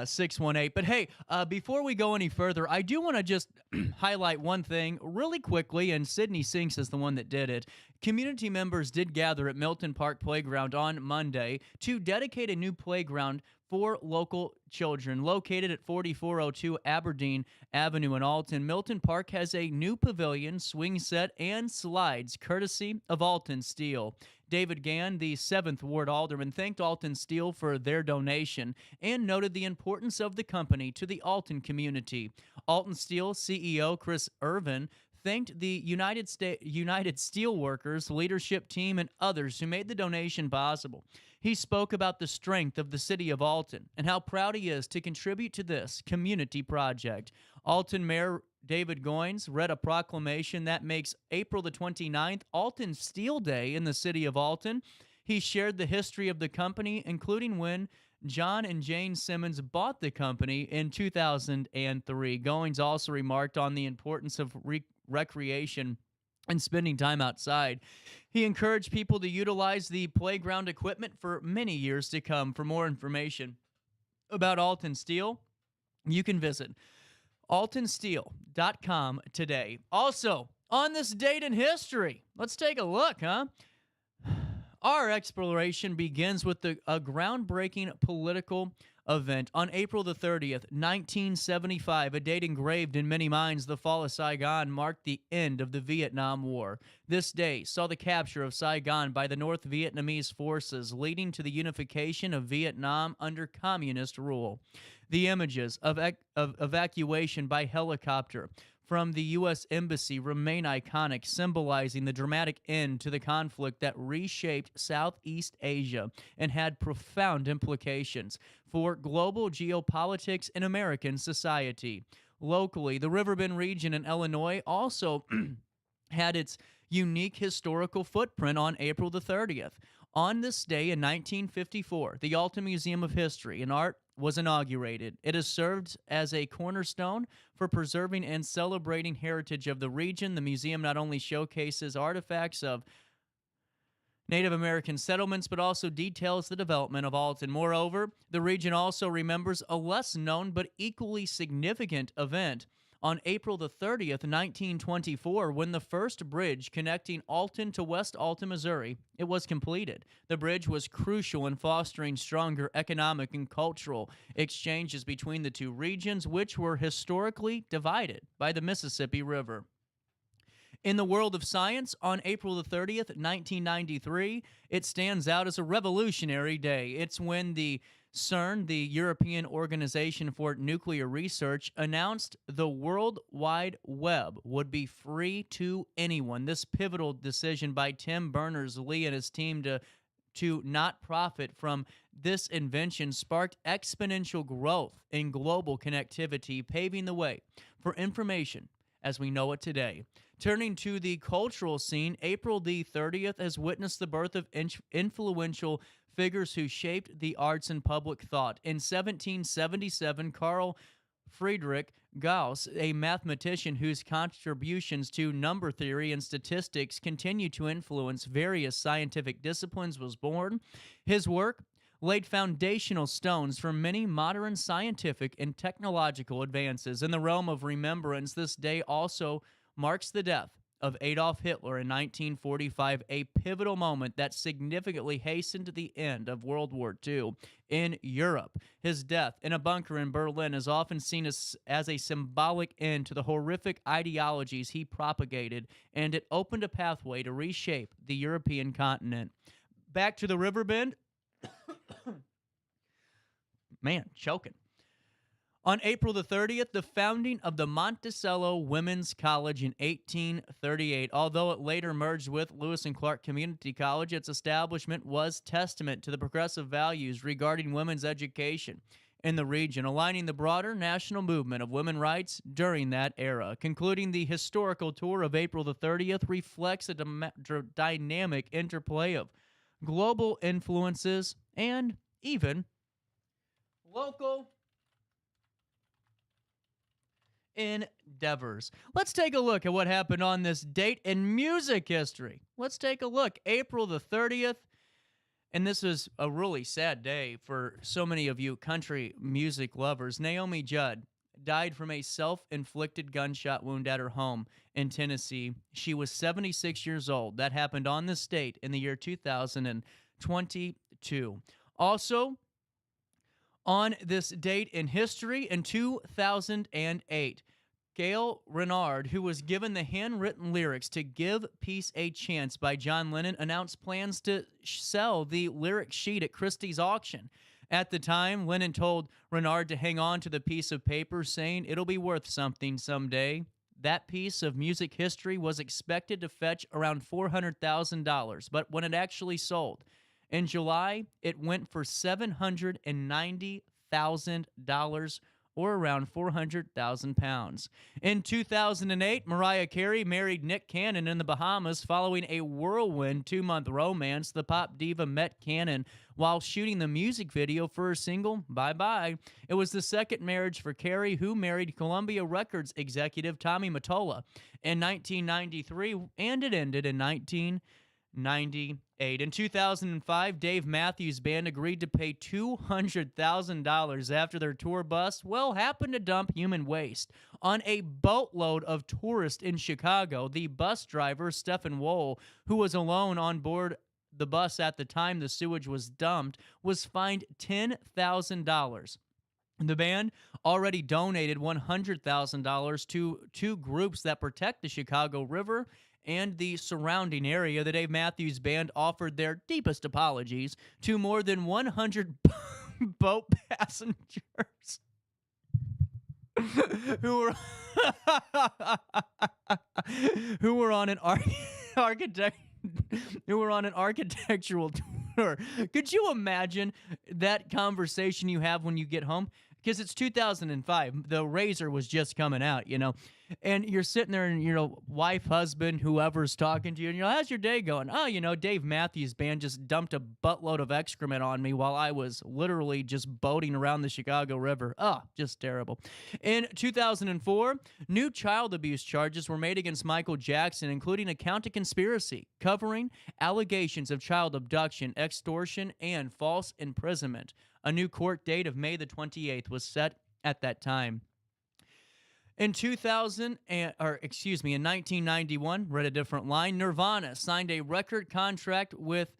618. But hey, before we go any further, I do want to just highlight one thing really quickly, and Sydney Sinks is the one that did it. Community members did gather at Milton Park Playground on Monday to dedicate a new playground for local children. Located at 4402 Aberdeen Avenue in Alton, Milton Park has a new pavilion, swing set, and slides, courtesy of Alton Steel. David Gann, the 7th Ward Alderman, thanked Alton Steel for their donation and noted the importance of the company to the Alton community. Alton Steel CEO Chris Irvin thanked the United Steelworkers leadership team and others who made the donation possible. He spoke about the strength of the city of Alton and how proud he is to contribute to this community project. Alton Mayor David Goines read a proclamation that makes April the 29th Alton Steel Day in the city of Alton. He shared the history of the company, including when John and Jane Simmons bought the company in 2003. Goines also remarked on the importance of recreation and spending time outside. He encouraged people to utilize the playground equipment for many years to come. For more information about Alton Steel, you can visit altonsteel.com today. Also, on this date in history, let's take a look, huh? Our exploration begins with a groundbreaking political event. On April the 30th, 1975, a date engraved in many minds, the fall of Saigon marked the end of the Vietnam War. This day saw the capture of Saigon by the North Vietnamese forces, leading to the unification of Vietnam under communist rule. The images of evacuation by helicopter from the U.S. Embassy remain iconic, symbolizing the dramatic end to the conflict that reshaped Southeast Asia and had profound implications for global geopolitics and American society. Locally, the Riverbend region in Illinois also had its unique historical footprint on April the 30th. On this day in 1954, the Alton Museum of History and Art was inaugurated. It has served as a cornerstone for preserving and celebrating heritage of the region. The museum not only showcases artifacts of Native American settlements, but also details the development of Alton. Moreover, the region also remembers a less known but equally significant event on April the 30th, 1924, when the first bridge connecting Alton to West Alton, Missouri, it was completed. The bridge was crucial in fostering stronger economic and cultural exchanges between the two regions, which were historically divided by the Mississippi River. In the world of science, on April the 30th, 1993, it stands out as a revolutionary day. It's when the CERN, the European Organization for Nuclear Research, announced the World Wide Web would be free to anyone. This pivotal decision by Tim Berners-Lee and his team to not profit from this invention sparked exponential growth in global connectivity, paving the way for information as we know it today. Turning to the cultural scene, April the 30th has witnessed the birth of influential figures who shaped the arts and public thought. In 1777, Carl Friedrich Gauss, a mathematician whose contributions to number theory and statistics continue to influence various scientific disciplines, was born. His work laid foundational stones for many modern scientific and technological advances. In the realm of remembrance, this day also marks the death of Adolf Hitler in 1945, a pivotal moment that significantly hastened the end of World War II in Europe. His death in a bunker in Berlin is often seen as a symbolic end to the horrific ideologies he propagated, and it opened a pathway to reshape the European continent. Back to the Riverbend. Man, choking. On April the 30th, the founding of the Monticello Women's College in 1838. Although it later merged with Lewis and Clark Community College, its establishment was testament to the progressive values regarding women's education in the region, aligning the broader national movement of women's rights during that era. Concluding, the historical tour of April the 30th reflects a dynamic interplay of global influences and even local endeavors. Let's take a look at what happened on this date in music history. Let's take a look. April the 30th, and this is a really sad day for so many of you country music lovers. Naomi Judd died from a self-inflicted gunshot wound at her home in Tennessee. She was 76 years old. That happened on this date in the year 2022. Also, on this date in history, in 2008, Gail Renard, who was given the handwritten lyrics to Give Peace a Chance by John Lennon, announced plans to sell the lyric sheet at Christie's auction. At the time, Lennon told Renard to hang on to the piece of paper, saying it'll be worth something someday. That piece of music history was expected to fetch around $400,000, but when it actually sold, in July, it went for $790,000, or around 400,000 pounds. In 2008, Mariah Carey married Nick Cannon in the Bahamas following a whirlwind 2-month romance. The pop diva met Cannon while shooting the music video for her single, Bye Bye. It was the second marriage for Carey, who married Columbia Records executive Tommy Mottola in 1993, and it ended in 1998. In 2005, Dave Matthews Band agreed to pay $200,000 after their tour bus, happened to dump human waste on a boatload of tourists in Chicago. The bus driver, Stephen Wohl, who was alone on board the bus at the time the sewage was dumped, was fined $10,000. The band already donated $100,000 to two groups that protect the Chicago River and the surrounding area. The Dave Matthews Band offered their deepest apologies to more than 100 boat passengers who were on an architectural tour. Could you imagine that conversation you have when you get home? Because it's 2005. The Razor was just coming out, and you're sitting there and, wife, husband, whoever's talking to you, and how's your day going? Oh, Dave Matthews Band just dumped a buttload of excrement on me while I was literally just boating around the Chicago River. Oh, just terrible. In 2004, new child abuse charges were made against Michael Jackson, including a count of conspiracy, covering allegations of child abduction, extortion, and false imprisonment. A new court date of May the 28th was set at that time. In 1991, read a different line, Nirvana signed a record contract with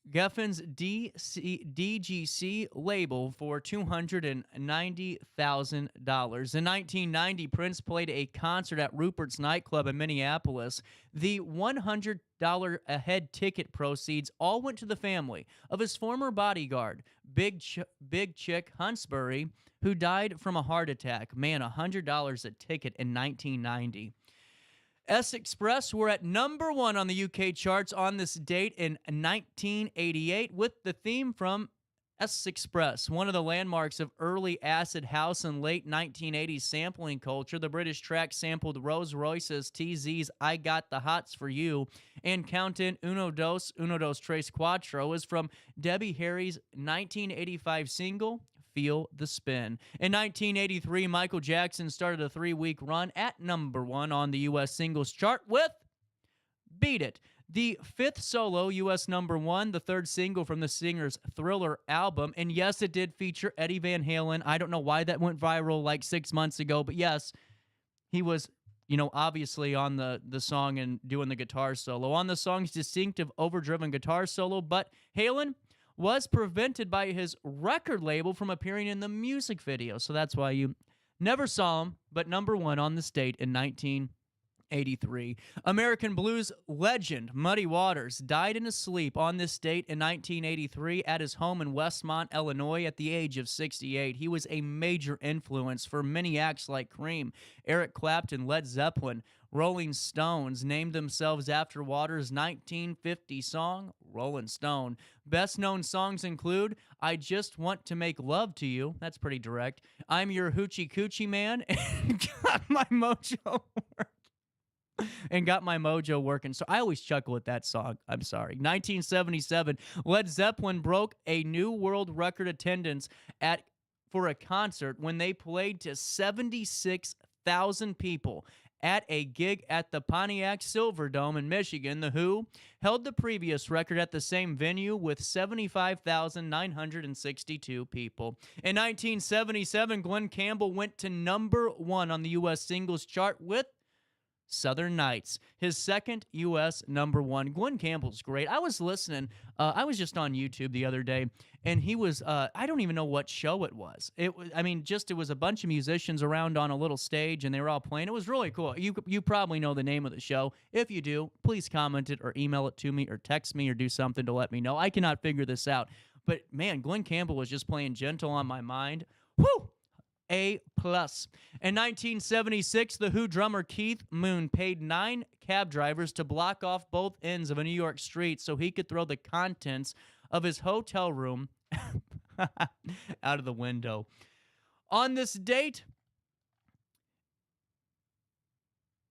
Geffen's DGC label for $290,000. In 1990, Prince played a concert at Rupert's nightclub in Minneapolis. The $100 a head ticket proceeds all went to the family of his former bodyguard, Big Chick Huntsbury, who died from a heart attack. Man, $100 a ticket in 1990. S Express were at number 1 on the UK charts on this date in 1988 with the theme from S Express, one of the landmarks of early acid house and late 1980s sampling culture. The British track sampled Rolls Royce's TZ's I Got the Hots for You, and Countin' Uno Dos Tres Cuatro is from Debbie Harry's 1985 single, Feel the Spin. In 1983, Michael Jackson started a 3-week run at number 1 on the U.S. singles chart with Beat It, the 5th solo U.S. number 1, the 3rd single from the singer's Thriller album. And yes, it did feature Eddie Van Halen. I don't know why that went viral like 6 months ago, but yes, he was, obviously on the song and doing the guitar solo. On the song's distinctive overdriven guitar solo, but Halen was prevented by his record label from appearing in the music video. So that's why you never saw him, but number 1 on the state in 1983. American blues legend Muddy Waters died in his sleep on this date in 1983 at his home in Westmont, Illinois, at the age of 68. He was a major influence for many acts like Cream, Eric Clapton, Led Zeppelin. Rolling Stones named themselves after Waters' 1950 song, Rolling Stone. Best-known songs include I Just Want to Make Love to You. That's pretty direct. I'm Your Hoochie Coochie Man, and Got My Mojo Working. So I always chuckle at that song. I'm sorry. 1977, Led Zeppelin broke a new world record attendance for a concert when they played to 76,000 people at a gig at the Pontiac Silverdome in Michigan. The Who held the previous record at the same venue with 75,962 people. In 1977, Glenn Campbell went to number 1 on the U.S. singles chart with Southern Nights, his 2nd U.S. number 1. Glenn Campbell's great. I was listening. I was just on YouTube the other day, and he was, I don't even know what show it was. It was a bunch of musicians around on a little stage, and they were all playing. It was really cool. You probably know the name of the show. If you do, please comment it or email it to me or text me or do something to let me know. I cannot figure this out. But, man, Glenn Campbell was just playing Gentle on My Mind. Woo! A+. In 1976, The Who drummer Keith Moon paid 9 cab drivers to block off both ends of a New York street so he could throw the contents of his hotel room out of the window. On this date,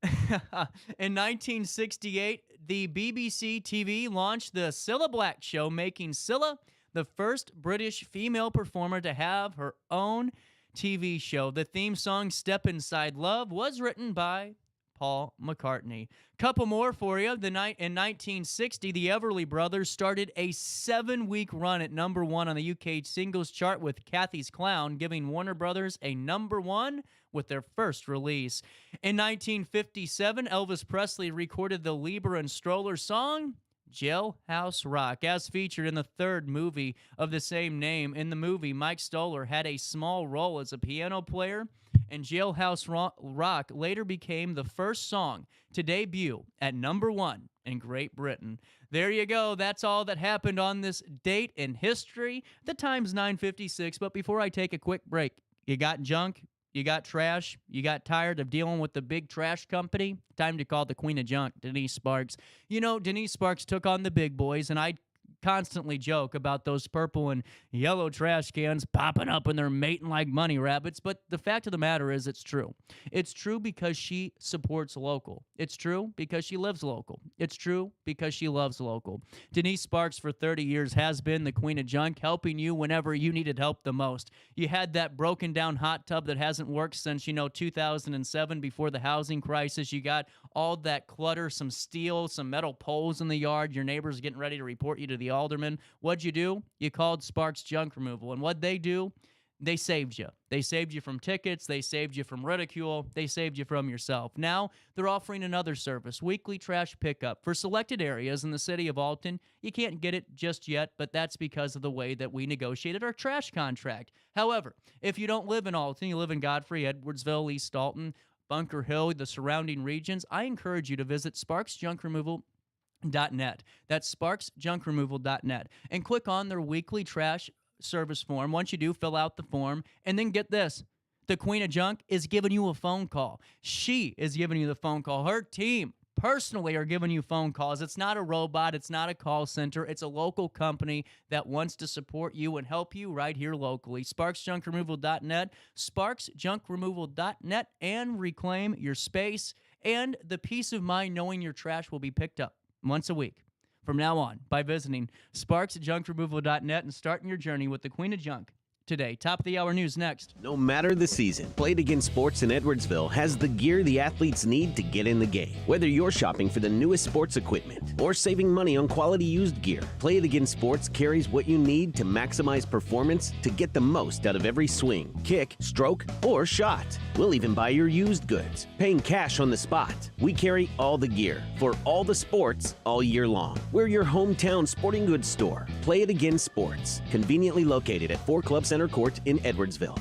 in 1968, the BBC TV launched the Cilla Black Show, making Cilla the first British female performer to have her own TV show. The theme song, Step Inside Love, was written by Paul McCartney. Couple more for you. In 1960, the Everly Brothers started a 7-week run at number 1 on the UK singles chart with Kathy's Clown, giving Warner Brothers a number 1 with their first release. In 1957, Elvis Presley recorded the Lieber and Stroller song, Jailhouse Rock, as featured in the 3rd movie of the same name. In the movie, Mike Stoller had a small role as a piano player, and Jailhouse Rock later became the first song to debut at number 1 in Great Britain. There you go. That's all that happened on this date in history. The time's 9:56, but before I take a quick break, you got junk? You got trash? You got tired of dealing with the big trash company? Time to call the queen of junk, Denise Sparks. Denise Sparks took on the big boys, and I constantly joke about those purple and yellow trash cans popping up and they're mating like money rabbits, but the fact of the matter is it's true. It's true because she supports local. It's true because she lives local. It's true because she loves local. Denise Sparks for 30 years has been the queen of junk, helping you whenever you needed help the most. You had that broken down hot tub that hasn't worked since 2007 before the housing crisis. You got all that clutter, some steel, some metal poles in the yard. Your neighbor's getting ready to report you to the alderman. What'd you do? You called Sparks Junk Removal. And what'd they do? They saved you. They saved you from tickets. They saved you from ridicule. They saved you from yourself. Now they're offering another service, weekly trash pickup for selected areas in the city of Alton. You can't get it just yet, but that's because of the way that we negotiated our trash contract. However, if you don't live in Alton, you live in Godfrey, Edwardsville, East Alton, Bunker Hill, the surrounding regions, I encourage you to visit sparksjunkremoval.net. That's sparksjunkremoval.net. And click on their weekly trash service form. Once you do, fill out the form. And then get this. The Queen of Junk is giving you a phone call. She is giving you the phone call. Her team personally are giving you phone calls. It's not a robot. It's not a call center. It's a local company that wants to support you and help you right here locally. SparksJunkRemoval.net, SparksJunkRemoval.net, and reclaim your space and the peace of mind knowing your trash will be picked up once a week from now on by visiting SparksJunkRemoval.net and starting your journey with the Queen of Junk, today. Top of the hour news next. No matter the season, Play It Again Sports in Edwardsville has the gear the athletes need to get in the game. Whether you're shopping for the newest sports equipment or saving money on quality used gear, Play It Again Sports carries what you need to maximize performance to get the most out of every swing, kick, stroke, or shot. We'll even buy your used goods, paying cash on the spot. We carry all the gear for all the sports all year long. We're your hometown sporting goods store. Play It Again Sports, conveniently located at 4 Club Center Court in Edwardsville.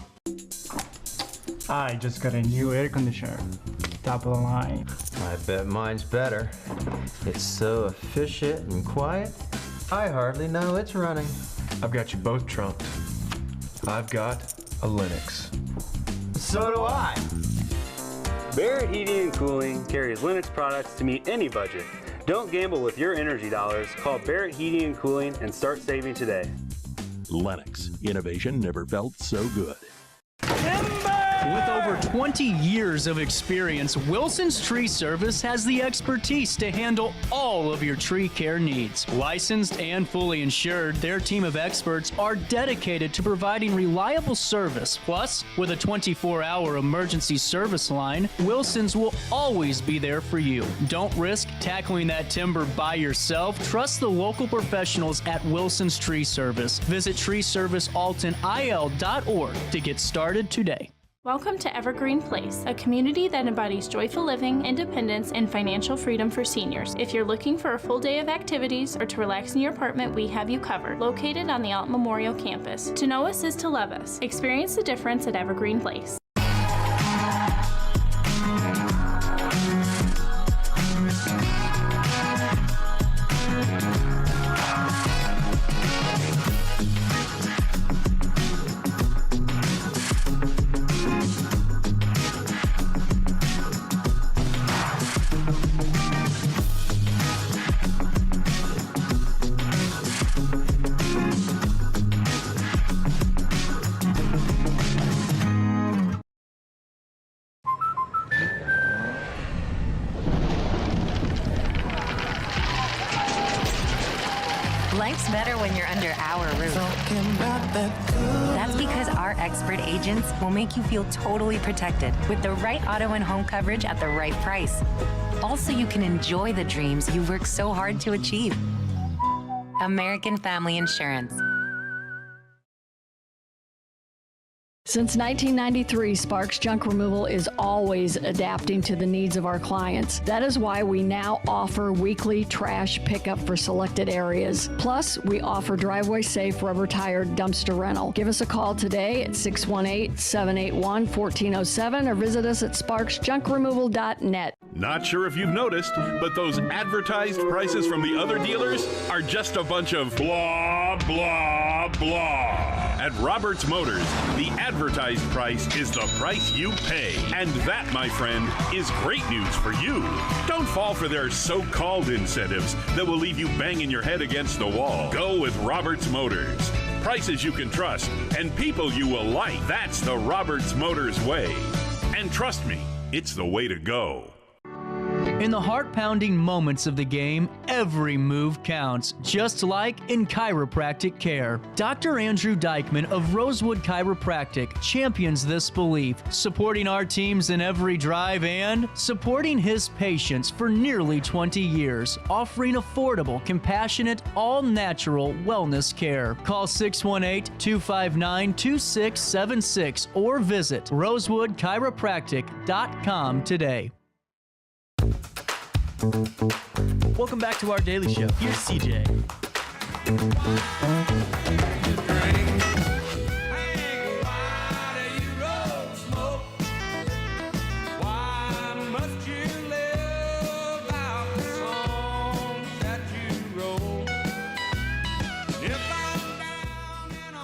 I just got a new air conditioner. Top of the line. I bet mine's better. It's so efficient and quiet, I hardly know it's running. I've got you both trumped. I've got a Linux. So do I. Barrett Heating and Cooling carries Linux products to meet any budget. Don't gamble with your energy dollars. Call Barrett Heating and Cooling and start saving today. Lennox. Innovation never felt so good. With over 20 years of experience, Wilson's Tree Service has the expertise to handle all of your tree care needs. Licensed and fully insured, their team of experts are dedicated to providing reliable service. Plus, with a 24-hour emergency service line, Wilson's will always be there for you. Don't risk tackling that timber by yourself. Trust the local professionals at Wilson's Tree Service. Visit treeservicealtonil.org to get started today. Welcome to Evergreen Place, a community that embodies joyful living, independence, and financial freedom for seniors. If you're looking for a full day of activities or to relax in your apartment, we have you covered. Located on the Alton Memorial Campus. To know us is to love us. Experience the difference at Evergreen Place. Life's better when you're under our roof. That's because our expert agents will make you feel totally protected with the right auto and home coverage at the right price. Also, you can enjoy the dreams you worked so hard to achieve. American Family Insurance. Since 1993, Sparks Junk Removal is always adapting to the needs of our clients. That is why we now offer weekly trash pickup for selected areas. Plus, we offer driveway-safe rubber-tired dumpster rental. Give us a call today at 618-781-1407 or visit us at sparksjunkremoval.net. Not sure if you've noticed, but those advertised prices from the other dealers are just a bunch of blah, blah, blah. At Roberts Motors, the advertised price is the price you pay. And that, my friend, is great news for you. Don't fall for their so-called incentives that will leave you banging your head against the wall. Go with Roberts Motors. Prices you can trust and people you will like. That's the Roberts Motors way. And trust me, it's the way to go. In the heart-pounding moments of the game, every move counts, just like in chiropractic care. Dr. Andrew Dykman of Rosewood Chiropractic champions this belief, supporting our teams in every drive and supporting his patients for nearly 20 years, offering affordable, compassionate, all-natural wellness care. Call 618-259-2676 or visit rosewoodchiropractic.com today. Welcome back to our daily show. Here's CJ.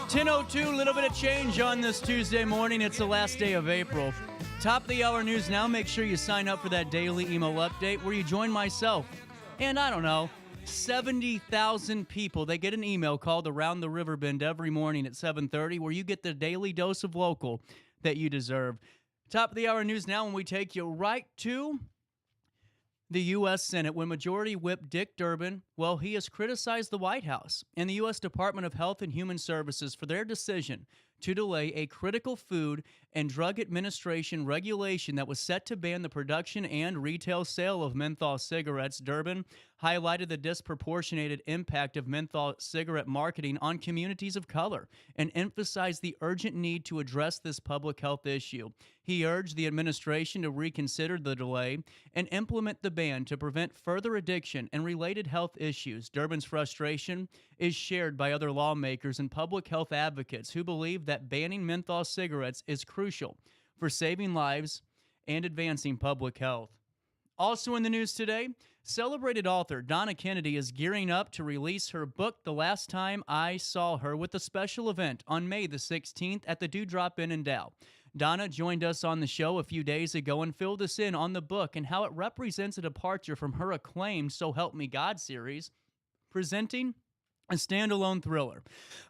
.02, little bit of change on this Tuesday morning. It's the last day of April. Top of the hour news now. Make sure you sign up for that daily email update where you join myself and, I don't know, 70,000 people. They get an email called Around the Riverbend every morning at 7:30 where you get the daily dose of local that you deserve. Top of the hour news now, when we take you right to the U.S. Senate, when Majority Whip Dick Durbin, well, he has criticized the White House and the U.S. Department of Health and Human Services for their decision to delay a critical Food and Drug Administration regulation that was set to ban the production and retail sale of menthol cigarettes. Durbin highlighted the disproportionate impact of menthol cigarette marketing on communities of color and emphasized the urgent need to address this public health issue. He urged the administration to reconsider the delay and implement the ban to prevent further addiction and related health issues. Durbin's frustration is shared by other lawmakers and public health advocates who believe that banning menthol cigarettes is crucial for saving lives and advancing public health. Also in the news today, celebrated author Donna Kennedy is gearing up to release her book, The Last Time I Saw Her, with a special event on May the 16th at the Dewdrop Inn in Dow. Donna joined us on the show a few days ago and filled us in on the book and how it represents a departure from her acclaimed So Help Me God series, presenting a standalone thriller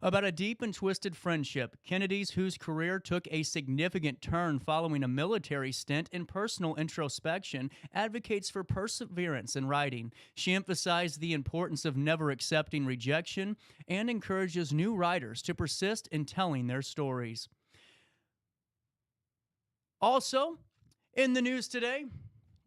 about a deep and twisted friendship. Kennedy's, whose career took a significant turn following a military stint and personal introspection, advocates for perseverance in writing. She emphasized the importance of never accepting rejection and encourages new writers to persist in telling their stories. Also, in the news today,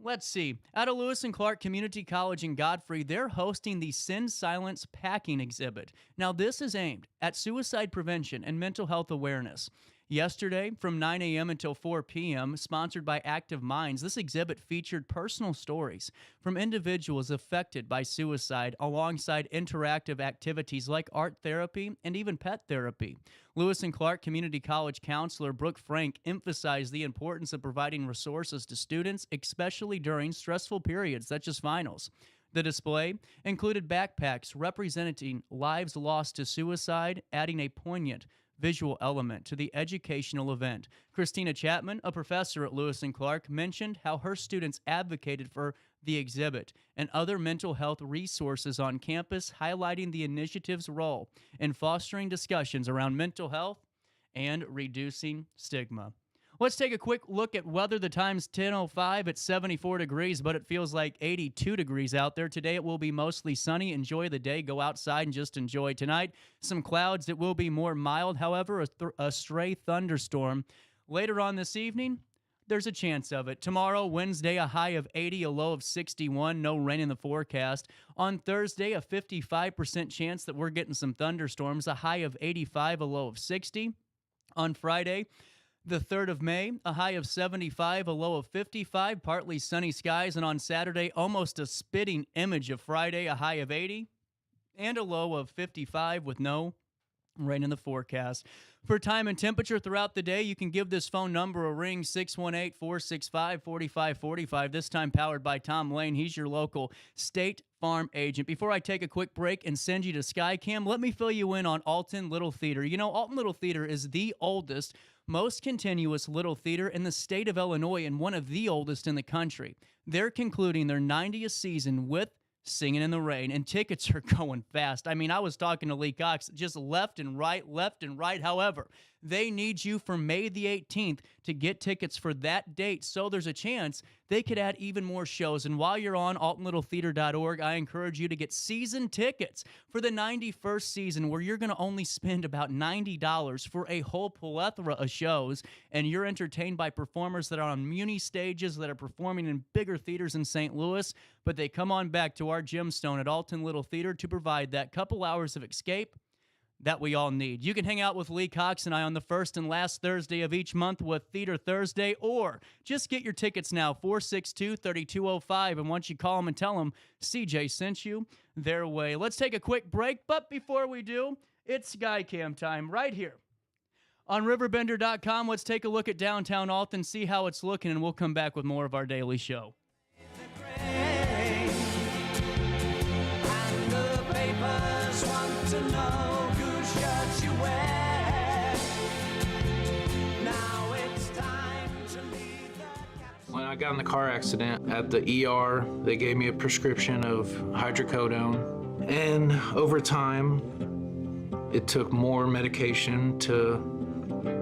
let's see. At a Lewis and Clark Community College in Godfrey, they're hosting the Sin Silence Packing exhibit. Now, this is aimed at suicide prevention and mental health awareness. Yesterday, from 9 a.m. until 4 p.m., sponsored by Active Minds, this exhibit featured personal stories from individuals affected by suicide alongside interactive activities like art therapy and even pet therapy. Lewis and Clark Community College counselor Brooke Frank emphasized the importance of providing resources to students, especially during stressful periods such as finals. The display included backpacks representing lives lost to suicide, adding a poignant visual element to the educational event. Christina Chapman, a professor at Lewis and Clark, mentioned how her students advocated for the exhibit and other mental health resources on campus, highlighting the initiative's role in fostering discussions around mental health and reducing stigma. Let's take a quick look at weather. The time's 10:05. It's 74 degrees, but it feels like 82 degrees out there. Today it will be mostly sunny. Enjoy the day. Go outside and just enjoy. Tonight, some clouds. It will be more mild. However, a stray thunderstorm. Later on this evening, there's a chance of it. Tomorrow, Wednesday, a high of 80, a low of 61. No rain in the forecast. On Thursday, a 55% chance that we're getting some thunderstorms. A high of 85, a low of 60. On Friday, the 3rd of May, a high of 75, a low of 55, partly sunny skies. And on Saturday, almost a spitting image of Friday, a high of 80 and a low of 55 with no rain in the forecast. For time and temperature throughout the day, you can give this phone number a ring, 618-465-4545. This time powered by Tom Lane. He's your local State Farm agent. Before I take a quick break and send you to Skycam, let me fill you in on Alton Little Theater. You know, Alton Little Theater is the oldest, most continuous little theater in the state of Illinois and one of the oldest in the country. They're concluding their 90th season with Singing in the Rain, and tickets are going fast. I mean, I was talking to Lee Cox, just left and right. However, they need you for May the 18th to get tickets for that date, so there's a chance they could add even more shows. And while you're on altonlittletheater.org, I encourage you to get season tickets for the 91st season, where you're going to only spend about $90 for a whole plethora of shows, and you're entertained by performers that are on muni stages, that are performing in bigger theaters in St. Louis, but they come on back to our gemstone at Alton Little Theater to provide that couple hours of escape that we all need. You can hang out with Lee Cox and I on the first and last Thursday of each month with Theater Thursday, or just get your tickets now, 462-3205, and once you call them and tell them CJ sent you their way. Let's take a quick break, but before we do, it's Skycam time right here on RiverBender.com. Let's take a look at downtown Alton, see how it's looking, and we'll come back with more of our daily show. And the papers want to know whose shirts you wear. Now it's time to leave the caps. When I got in the car accident at the ER, they gave me a prescription of hydrocodone. And over time, it took more medication to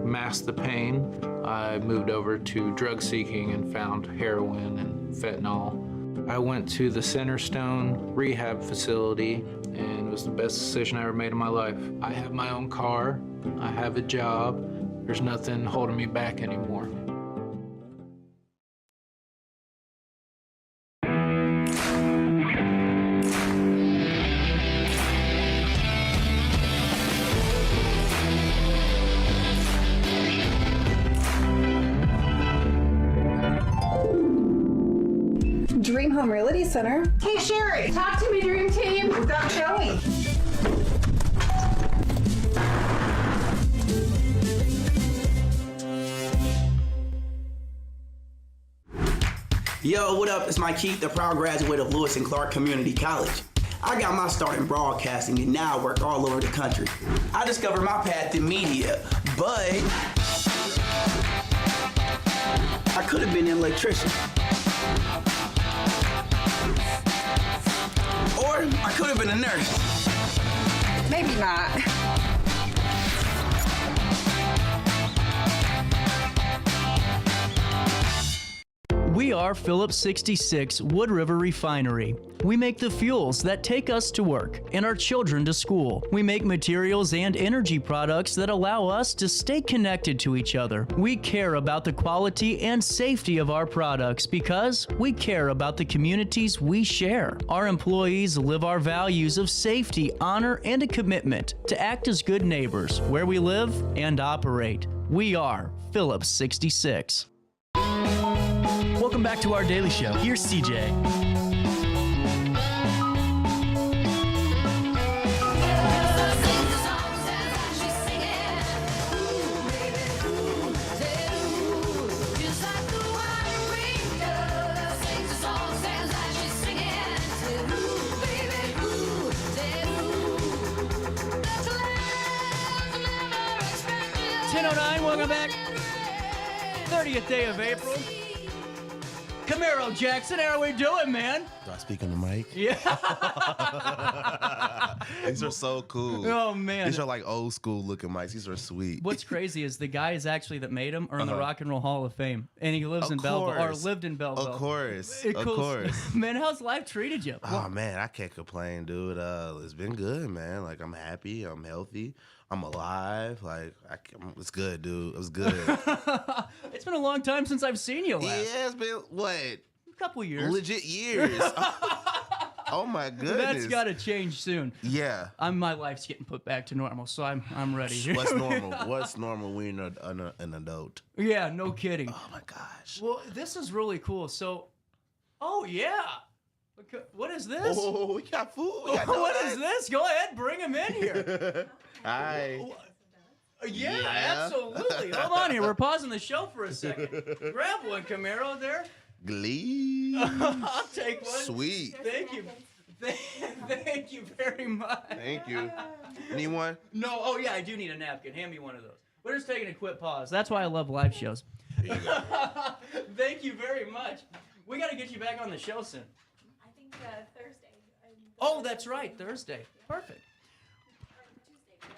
mask the pain. I moved over to drug seeking and found heroin and fentanyl. I went to the Centerstone rehab facility, and it was the best decision I ever made in my life. I have my own car, I have a job, There's nothing holding me back anymore. Dream Home Realty Center. Hey, Sherry. Talk to me, Dream Team. We've got Joey. Yo, what up? It's Mike Keith, the proud graduate of Lewis and Clark Community College. I got my start in broadcasting and now I work all over the country. I discovered my path in media, but I could have been an electrician. Or I could have been a nurse. Maybe not. We are Phillips 66 Wood River Refinery. We make the fuels that take us to work and our children to school. We make materials and energy products that allow us to stay connected to each other. We care about the quality and safety of our products because we care about the communities we share. Our employees live our values of safety, honor, and a commitment to act as good neighbors where we live and operate. We are Phillips 66. Welcome back to our daily show. Here's CJ. Welcome back. 30th day of April. Camaro Jackson, how are we doing, man? Do I speak on the mic? Yeah. These are so cool. Oh, man. These are like old school looking mics. These are sweet. What's crazy is the guys actually that made them are in the Rock and Roll Hall of Fame. And he lives in Belleville, or lived in Belleville. Of course. Of course. Man, how's life treated you? Oh, man, I can't complain, dude. It's been good, man. Like, I'm happy. I'm healthy. I'm alive. Like, it's good, dude. It was good. It's been a long time since I've seen you last. Yeah, it's been, what? A couple years. Legit years. Oh my goodness. That's got to change soon. Yeah. My life's getting put back to normal, so I'm ready. What's normal? What's normal when you're an adult? Yeah, no kidding. Oh my gosh. Well, this is really cool. So, oh yeah. What is this? Oh, we got food. What is this? Go ahead, bring him in here. Hi. Yeah, absolutely. Hold on here. We're pausing the show for a second. Grab one, Camaro, there. Glee. I'll take one. Sweet. Thank you. Thank you very much. Thank you. Need one? No. Oh, yeah, I do need a napkin. Hand me one of those. We're just taking a quick pause. That's why I love live shows. There you go. Thank you very much. We got to get you back on the show soon. I think Thursday. Oh, that's right. Thursday. Perfect.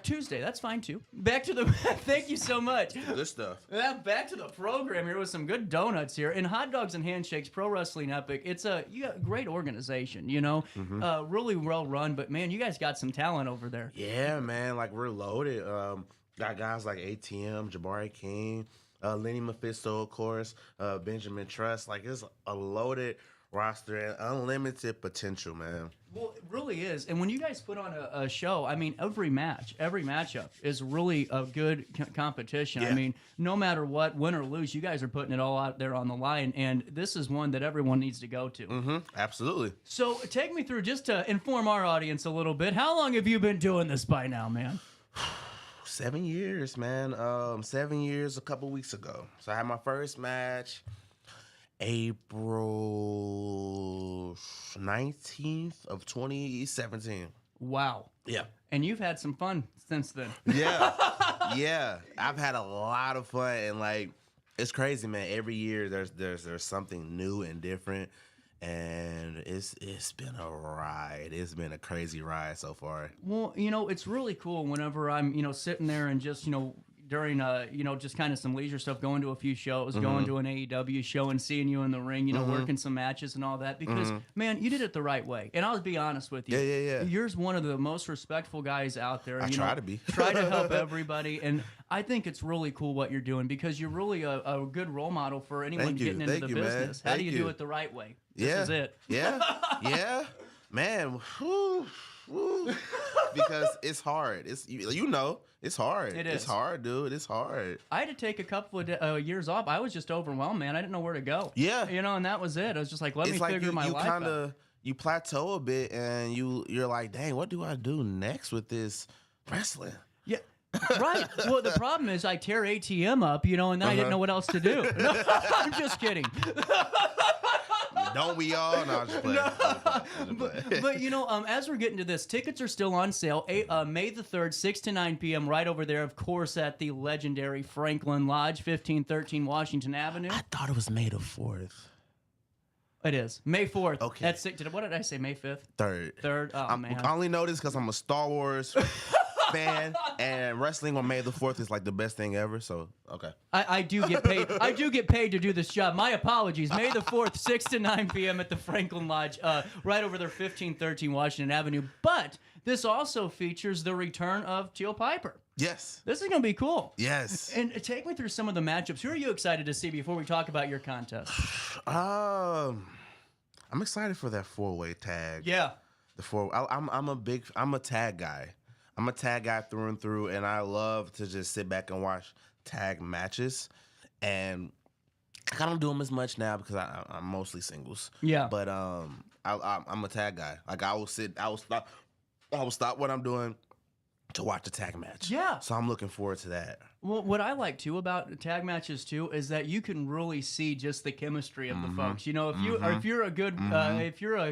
Tuesday, that's fine too. Back to the thank you so much. Good stuff. Back to the program here with some good donuts here. And Hot Dogs and Handshakes Pro Wrestling Epic. It's a great organization, you know. Mm-hmm. Really well run, but man, you guys got some talent over there. Yeah, man, like we're loaded. Got guys like ATM, Jabari King, Lenny Mephisto, of course, Benjamin Trust. Like it's a loaded roster and unlimited potential, man. Well, it really is. And when you guys put on a show, I mean, every matchup is really a good competition. Yeah. I mean, no matter what, win or lose, you guys are putting it all out there on the line. And this is one that everyone needs to go to. Mm-hmm. Absolutely. So take me through, just to inform our audience a little bit. How long have you been doing this by now, man? 7 years, man. 7 years a couple weeks ago. So I had my first match April 19th of 2017. Wow. Yeah. And you've had some fun since then. Yeah. Yeah. I've had a lot of fun, and like it's crazy, man. Every year there's something new and different, and it's been a ride. It's been a crazy ride so far. Well, you know, it's really cool whenever I'm, sitting there and just, during just kind of some leisure stuff, going to a few shows, going to an AEW show and seeing you in the ring, working some matches and all that, because man, you did it the right way. And I'll be honest with you. Yeah. You're one of the most respectful guys out there. I try to be. Try to help everybody, and I think it's really cool what you're doing, because you're really a good role model for anyone getting into the business. How do you do it the right way? This is it. Yeah. Man, because it's hard. It's it's hard. It is. It's hard, dude. It's hard. I had to take a couple of years off. I was just overwhelmed, man. I didn't know where to go. Yeah. And that was it. I was just like, let me figure my life out. You plateau a bit, and you're like, dang, what do I do next with this wrestling? Yeah. Right. Well, the problem is I tear ATM up, and then I didn't know what else to do. No, I'm just kidding. Don't we all? No, I'm just playing. But as we're getting to this, tickets are still on sale. May the 3rd, 6 to 9 p.m. right over there, of course, at the legendary Franklin Lodge, 1513 Washington Avenue. I thought it was May the 4th. It is. May 4th. Okay. That's what did I say, May 5th? 3rd. Oh, man. I only know this because I'm a Star Wars fan, and wrestling on May the 4th is like the best thing ever, so, okay. I do get paid. I do get paid to do this job. My apologies. May the 4th, 6 to 9 p.m. at the Franklin Lodge, right over there, 1513 Washington Avenue. But this also features the return of Teal Piper. Yes. This is going to be cool. Yes. And take me through some of the matchups. Who are you excited to see before we talk about your contest? I'm excited for that 4-way tag. Yeah. I'm a tag guy. I'm a tag guy through and through, and I love to just sit back and watch tag matches. And I don't do them as much now because I'm mostly singles. Yeah. But I'm a tag guy. Like I will stop what I'm doing to watch a tag match. Yeah. So I'm looking forward to that. Well, what I like too about tag matches too is that you can really see just the chemistry of the folks. If you're a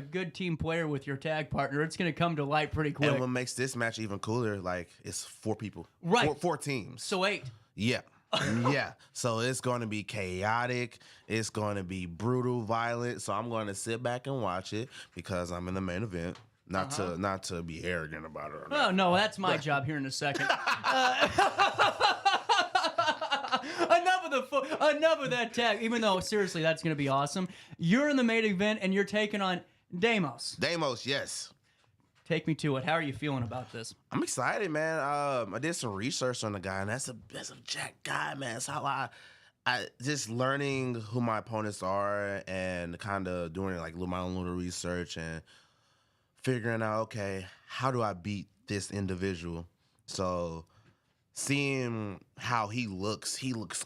good team player with your tag partner, it's going to come to light pretty quick. And what makes this match even cooler, like it's 4 people, right? 4 teams. So 8. Yeah. Yeah. So it's going to be chaotic. It's going to be brutal, violent. So I'm going to sit back and watch it because I'm in the main event. Not to be arrogant about it. Oh no, that's my job here in a second. Enough of that tag. Even though seriously, that's going to be awesome. You're in the main event and you're taking on Deimos. Deimos, yes. Take me to it. How are you feeling about this? I'm excited, man. I did some research on the guy, and that's a jack guy, man. That's how I just learning who my opponents are and kind of doing like my own little research and figuring out, okay, how do I beat this individual? So seeing how he looks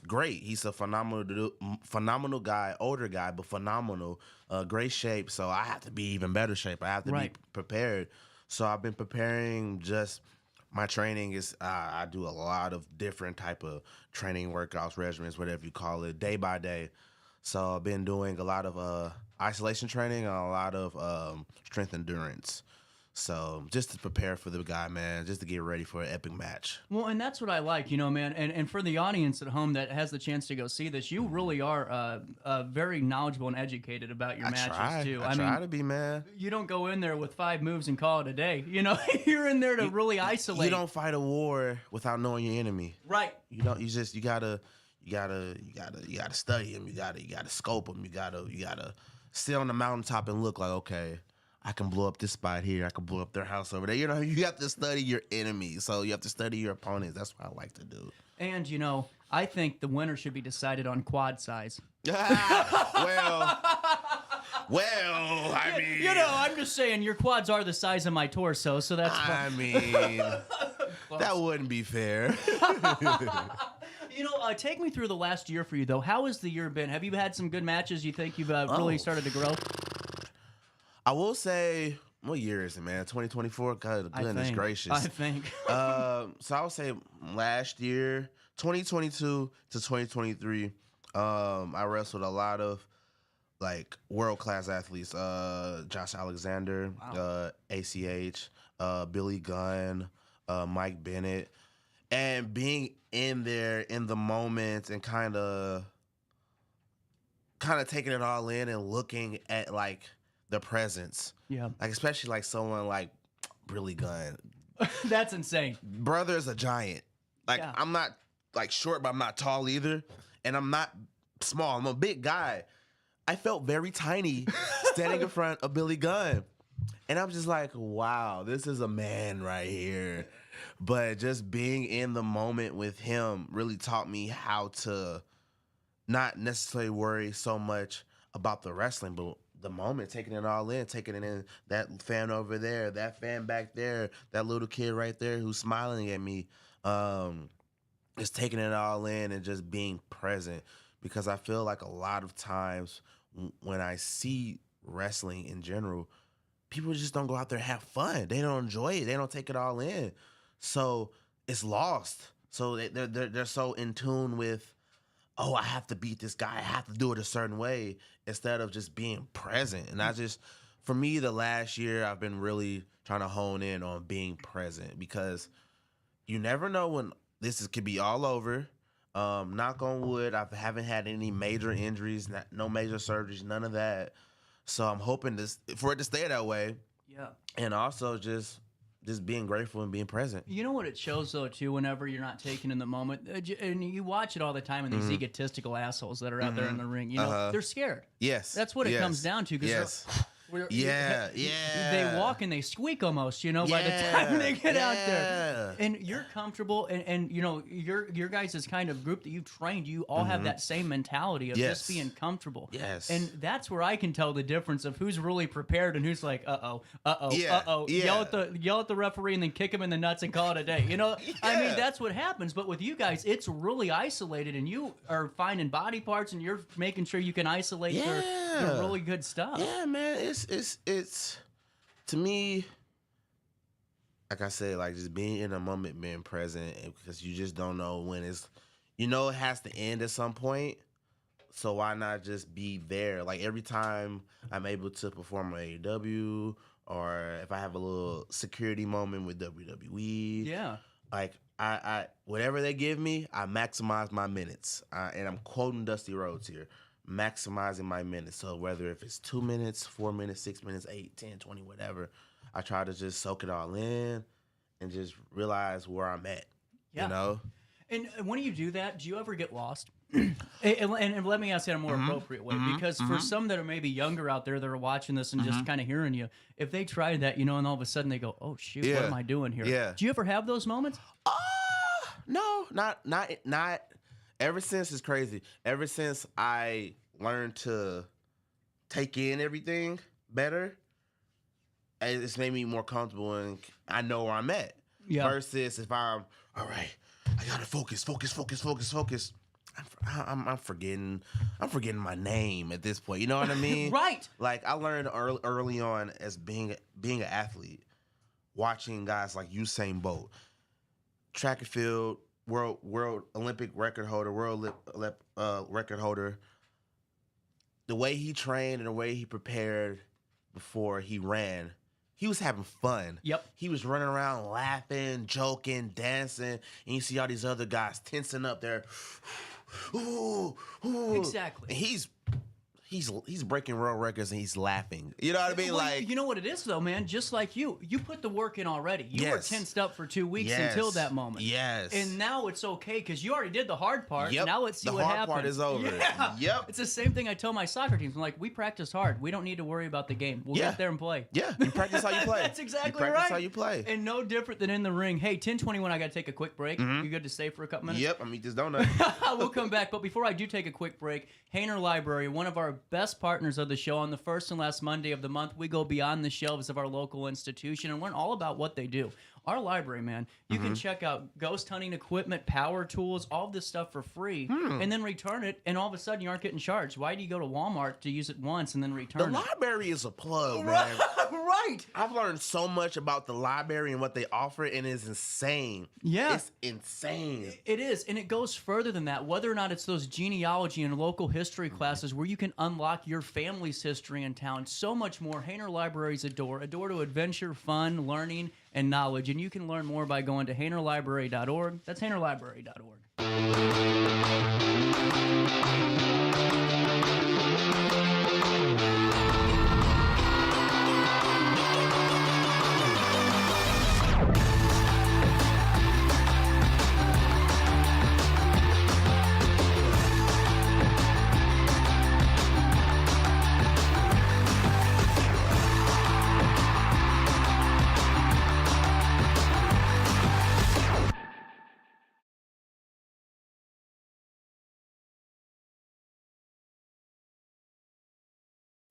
great. He's a phenomenal guy, older guy, but phenomenal, great shape. So I have to be even better shape. I have to be prepared. So I've been preparing. Just my training is I do a lot of different type of training workouts, regimens, whatever you call it, day by day. So I've been doing a lot of isolation training and a lot of strength endurance. So just to prepare for the guy, man, just to get ready for an epic match. Well, and that's what I like, man. And for the audience at home that has the chance to go see this, you really are very knowledgeable and educated about your matches, too. I try to be, man. You don't go in there with 5 moves and call it a day. You're in there to really isolate. You don't fight a war without knowing your enemy. Right. You gotta study him. You gotta scope him. You gotta sit on the mountaintop and look like, okay, I can blow up this spot here. I can blow up their house over there. You have to study your enemies. So you have to study your opponents. That's what I like to do. And, I think the winner should be decided on quad size. Well, I mean... I'm just saying your quads are the size of my torso, so that's... I mean, that wouldn't be fair. Take me through the last year for you, though. How has the year been? Have you had some good matches? You think you've really started to grow? I will say, what year is it, man? 2024? God, goodness gracious. I think. So I would say last year, 2022 to 2023, I wrestled a lot of like world-class athletes. Josh Alexander, ACH, Billy Gunn, Mike Bennett. And being in there in the moment and kind of taking it all in and looking at like the presence. Yeah. Like especially like someone like Billy Gunn. That's insane. Brother is a giant. Like I'm not like short, but I'm not tall either, and I'm not small. I'm a big guy. I felt very tiny standing in front of Billy Gunn. And I'm just like, wow, this is a man right here. But just being in the moment with him really taught me how to not necessarily worry so much about the wrestling, but the moment, taking it all in, taking it in, that fan over there, that fan back there, that little kid right there who's smiling at me, just taking it all in and just being present. Because I feel like a lot of times when I see wrestling in general, people just don't go out there and have fun. They don't enjoy it. They don't take it all in. So it's lost. So they're so in tune with, oh, I have to beat this guy. I have to do it a certain way instead of just being present. And for me, the last year, I've been really trying to hone in on being present because you never know when could be all over. Knock on wood, I haven't had any major injuries, no major surgeries, none of that. So I'm hoping for it to stay that way. Yeah. And also just being grateful and being present. You know what it shows, though, too, whenever you're not taking in the moment? And you watch it all the time in these egotistical assholes that are out there in the ring. You know, they're scared. Yes. That's what it comes down to. Yes. They walk and they squeak almost, by the time they get out there. And you're comfortable, and your guys' kind of group that you've trained, you all have that same mentality of just being comfortable. Yes. And that's where I can tell the difference of who's really prepared and who's like, uh-oh. Yeah. Yell at the referee and then kick him in the nuts and call it a day. I mean, that's what happens. But with you guys, it's really isolated, and you are finding body parts, and you're making sure you can isolate the really good stuff. Yeah, man. It's to me, like I said, like just being in a moment, being present, because you just don't know when it has to end at some point. So why not just be there? Like every time I'm able to perform on AEW, or if I have a little security moment with WWE, like I whatever they give me, I maximize my minutes. And I'm quoting Dusty Rhodes here. Maximizing my minutes. So whether if it's 2 minutes, 4 minutes, 6 minutes, 8, 10, 20, whatever, I try to just soak it all in and just realize where I'm at. Yeah. And when you do that, do you ever get lost? and let me ask you in a more appropriate way, because for some that are maybe younger out there that are watching this and just kind of hearing you, if they tried that, and all of a sudden they go, oh shoot, what am I doing here? Yeah. Do you ever have those moments? No, not. Ever since, it's crazy. Ever since I learned to take in everything better, it's made me more comfortable and I know where I'm at. Yeah. Versus if I'm, all right, I gotta focus. I'm forgetting my name at this point. You know what I mean? Right. Like I learned early on as being an athlete, watching guys like Usain Bolt, track and field, world Olympic record holder, record holder. The way he trained and the way he prepared before he ran, he was having fun. Yep. He was running around laughing, joking, dancing, and you see all these other guys tensing up there. Ooh. Exactly. And he's breaking world records and he's laughing. You know what I mean? Well, like, you know what it is though, man. Just like you put the work in already. You were tensed up for 2 weeks until that moment. Yes. And now it's okay because you already did the hard part. Yep. Now let's see what happens. The hard part is over. Yeah. Yep. It's the same thing I tell my soccer teams. I'm like, we practice hard. We don't need to worry about the game. We'll get there and play. Yeah. You practice how you play. That's exactly right. You practice right. how you play. And no different than in the ring. Hey, 10:21. I got to take a quick break. You good to stay for a couple minutes? Yep. I'm eat this donut. We'll come back. But before I do take a quick break, Hainer Library, one of our best partners of the show. On the first and last Monday of the month, we go beyond the shelves of our local institution and learn all about what they do. Our library, man, you can check out ghost hunting equipment, power tools, all this stuff for free, and then return it, and all of a sudden you aren't getting charged. Why do you go to Walmart to use it once and then return it? The library is a plug, man. Right. I've learned so much about the library and what they offer, and it's insane. Yeah. It's insane. It is, and it goes further than that. Whether or not it's those genealogy and local history classes where you can unlock your family's history in town, so much more. Hainer Library is a door to adventure, fun, learning, and knowledge. And you can learn more by going to HainerLibrary.org. That's HainerLibrary.org.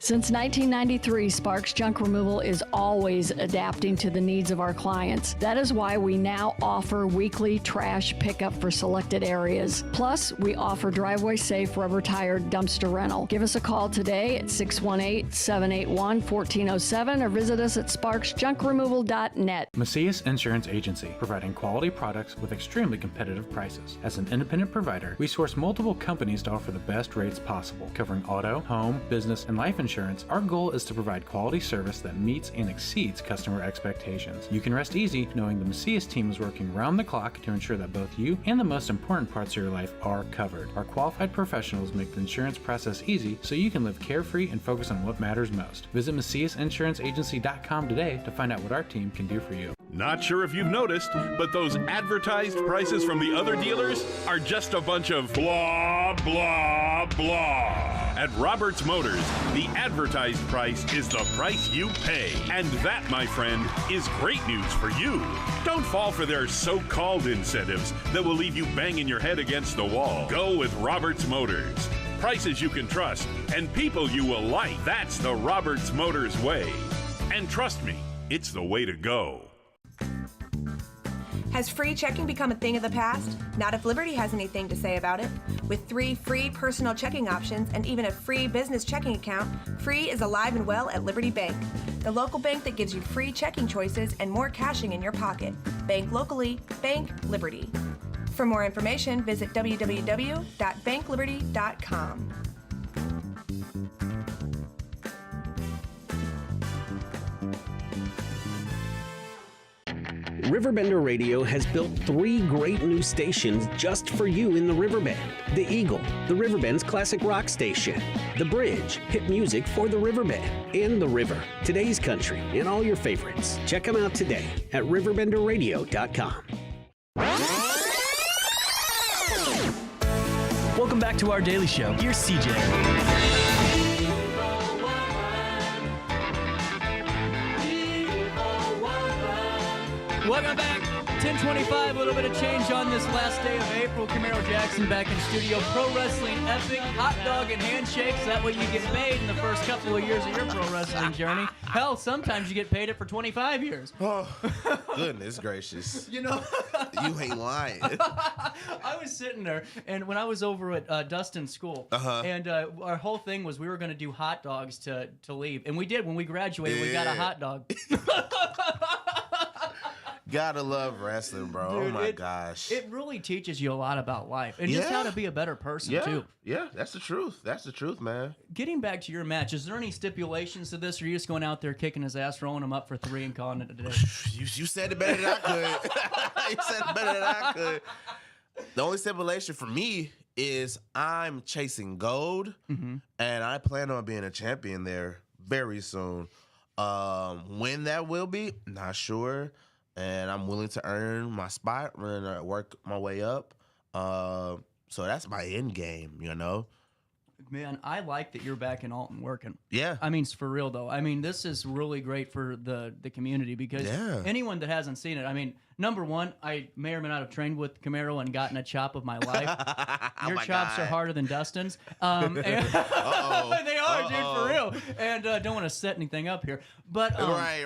Since 1993, Sparks Junk Removal is always adapting to the needs of our clients. That is why we now offer weekly trash pickup for selected areas. Plus, we offer driveway-safe rubber-tired dumpster rental. Give us a call today at 618-781-1407 or visit us at sparksjunkremoval.net. Macias Insurance Agency, providing quality products with extremely competitive prices. As an independent provider, we source multiple companies to offer the best rates possible, covering auto, home, business, and life insurance. Our goal is to provide quality service that meets and exceeds customer expectations. You can rest easy knowing the Macias team is working round the clock to ensure that both you and the most important parts of your life are covered. Our qualified professionals make the insurance process easy so you can live carefree and focus on what matters most. Visit MaciasInsuranceAgency.com today to find out what our team can do for you. Not sure if you've noticed, but those advertised prices from the other dealers are just a bunch of blah, blah, blah. At Roberts Motors, the advertised price is the price you pay. And that, my friend, is great news for you. Don't fall for their so-called incentives that will leave you banging your head against the wall. Go with Roberts Motors. Prices you can trust and people you will like. That's the Roberts Motors way. And trust me, it's the way to go. Has free checking become a thing of the past? Not if Liberty has anything to say about it. With 3 free personal checking options and even a free business checking account, free is alive and well at Liberty Bank, the local bank that gives you free checking choices and more cashing in your pocket. Bank locally, bank Liberty. For more information, visit www.bankliberty.com. Riverbender Radio has built 3 great new stations just for you in the Riverbend. The Eagle, the Riverbend's classic rock station. The Bridge, hit music for the Riverbend. And The River, today's country, and all your favorites. Check them out today at RiverBender.com. Welcome back to our daily show. Here's CJ. Welcome back. 10:25, a little bit of change on this last day of April. Camaro Jackson back in studio. Pro wrestling epic, hot dog and handshakes. That way you get paid in the first couple of years of your pro wrestling journey. Hell, sometimes you get paid it for 25 years. Oh, goodness gracious. You know, you ain't lying. I was sitting there, and when I was over at Dustin's school, and our whole thing was we were going to do hot dogs to leave. And we did. When we graduated, we got a hot dog. Gotta love wrestling, bro. Dude, oh my gosh. It really teaches you a lot about life and just how to be a better person, too. Yeah, that's the truth. That's the truth, man. Getting back to your match, is there any stipulations to this, or are you just going out there kicking his ass, rolling him up for 3 and calling it a day? You said it better than I could. You said it better than I could. The only stipulation for me is I'm chasing gold, and I plan on being a champion there very soon. When that will be, not sure. And I'm willing to earn my spot and work my way up. So that's my end game, you know? Man, I like that you're back in Alton working. Yeah. I mean, for real, though. I mean, this is really great for the community because anyone that hasn't seen it, I mean, number one, I may or may not have trained with Camaro and gotten a chop of my life. Your chops are harder than Dustin's. And they are, dude, for real. And don't want to set anything up here. But right.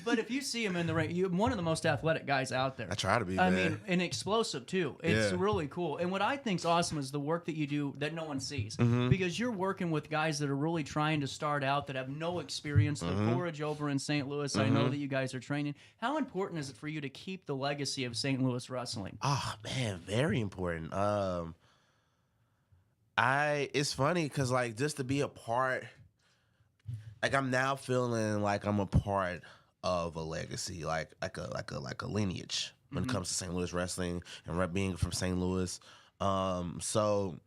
But if you see him in the ring, you're one of the most athletic guys out there. I try to be, I man. mean, and explosive, too. It's really cool. And what I think's awesome is the work that you do that no one sees. Because you're working with guys that are really trying to start out, that have no experience. The Forage over in St. Louis, I know that you guys are training. How important is it for you to keep the legacy of St. Louis wrestling? Oh, man, very important. It's funny because, like, just to be a part, like, I'm now feeling like I'm a part of a legacy, like a lineage when it comes to St. Louis wrestling and being from St. Louis. So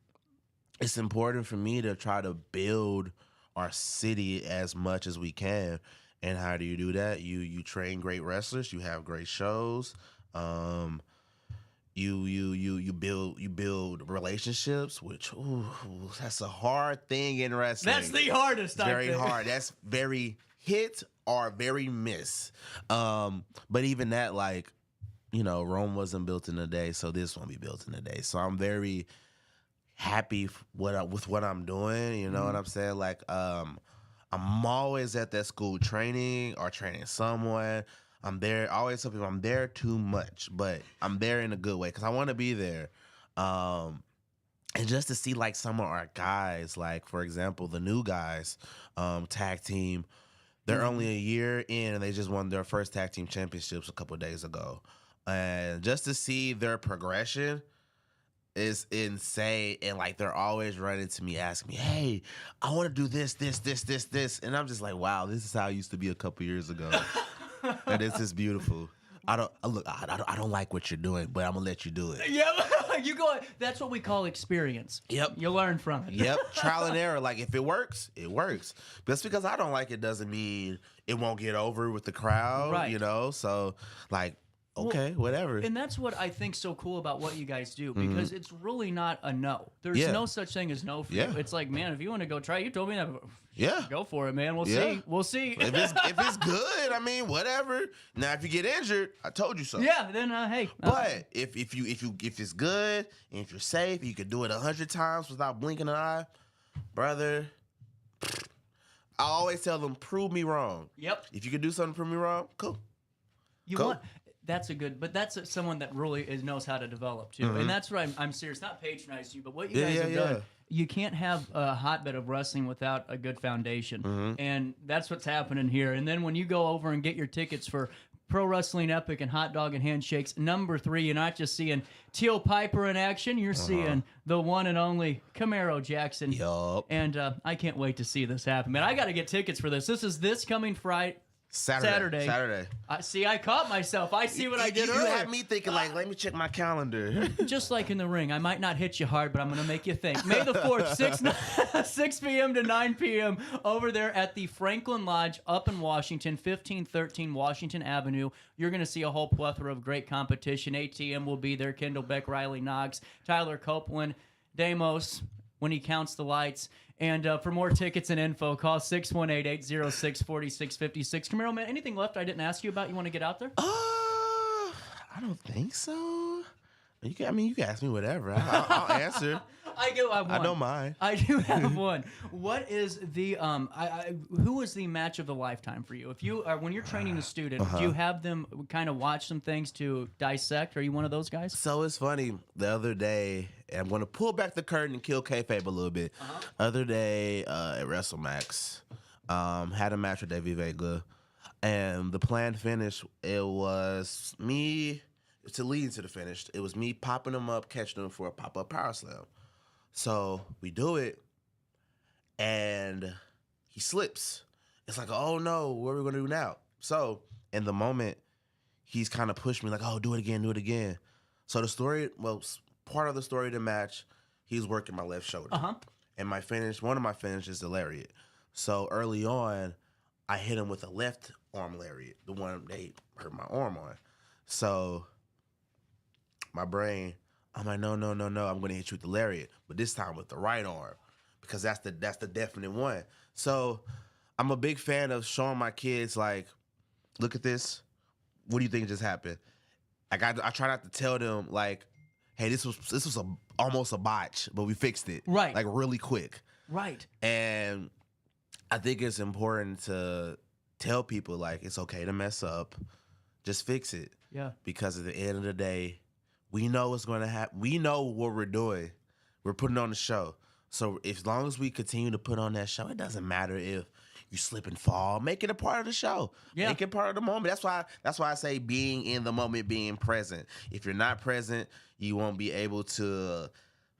it's important for me to try to build our city as much as we can. And how do you do that? You train great wrestlers. You have great shows. You build relationships, which that's a hard thing in wrestling. That's the hardest. Very hard. That's very hit or very miss. But even that, like, you know, Rome wasn't built in a day, so this won't be built in a day. So I'm very happy with what I'm doing. You know what I'm saying? Like, I'm always at that school training or training someone. I'm there. I always tell people I'm there too much, but I'm there in a good way because I want to be there. And just to see like some of our guys, like for example, the new guys, tag team, they're only a year in and they just won their first tag team championships a couple of days ago. And just to see their progression is insane. And like they're always running to me, asking me, "Hey, I want to do this." And I'm just like, wow, this is how I used to be a couple years ago. And this is beautiful. I don't like what you're doing, but I'm gonna let you do it. Yep, you go. That's what we call experience. Yep, you learn from it. Yep, trial and error. Like if it works, it works. But just because I don't like it doesn't mean it won't get over with the crowd. Right. You know, so like. Okay, whatever. And that's what I think's so cool about what you guys do, because it's really not a no. There's no such thing as no for you. It's like, man, if you want to go try, you told me that. Go for it, man. We'll see. We'll see. If it's good, I mean, whatever. Now, if you get injured, I told you so. Yeah, then hey. But if it's good and if you're safe, you could do it 100 times without blinking an eye, brother. I always tell them, prove me wrong. Yep. If you can do something to prove me wrong, cool. That's that's someone that really knows how to develop too, and that's what I'm serious. Not patronizing you, but what you guys have done. You can't have a hotbed of wrestling without a good foundation, and that's what's happening here. And then when you go over and get your tickets for Pro Wrestling Epic and Hot Dog and Handshakes #3, you're not just seeing Teal Piper in action, you're seeing the one and only Camaro Jackson. Yup. And I can't wait to see this happen, man. I got to get tickets for this. This is this coming Friday. Saturday. See, I caught myself. I see what I did earlier. You had me thinking, like, let me check my calendar. Just like in the ring, I might not hit you hard, but I'm going to make you think. May the 4th, 6 p.m. to 9 p.m. over there at the Franklin Lodge up in Washington, 1513 Washington Avenue. You're going to see a whole plethora of great competition. ATM will be there. Kendall Beck, Riley Knox, Tyler Copeland, Damos, when he counts the lights. And for more tickets and info, call 618-806-4656. Camaro, man, anything left I didn't ask you about you want to get out there? I don't think so. You can ask me whatever. I'll answer. I have one. I don't mind. I do have one. What is the who is the match of the lifetime for you? If you are when you're training a student, do you have them kind of watch some things to dissect? Are you one of those guys? So it's funny. The other day, and I'm going to pull back the curtain and kill kayfabe a little bit. Other day at WrestleMax, had a match with David Vega, and the planned finish, it was me to lead into the finish. It was me popping him up, catching him for a pop-up power slam. So we do it, and he slips. It's like, oh no, what are we gonna do now? So in the moment, he's kind of pushed me like, oh, do it again. So the story, part of the story of the match, he's working my left shoulder. And one of my finishes is the lariat. So early on, I hit him with a left arm lariat, the one they hurt my arm on. So my brain, I'm like, no, I'm going to hit you with the lariat, but this time with the right arm, because that's the definite one. So I'm a big fan of showing my kids, like, look at this. What do you think just happened? Like, I try not to tell them, like, hey, this was almost a botch, but we fixed it. Right. Like, really quick. Right. And I think it's important to tell people, like, it's okay to mess up. Just fix it. Yeah. Because at the end of the day, we know what's going to happen. We know what we're doing. We're putting on the show. So as long as we continue to put on that show, it doesn't matter if you slip and fall. Make it a part of the show. Yeah. Make it part of the moment. That's why I say being in the moment, being present. If you're not present, you won't be able to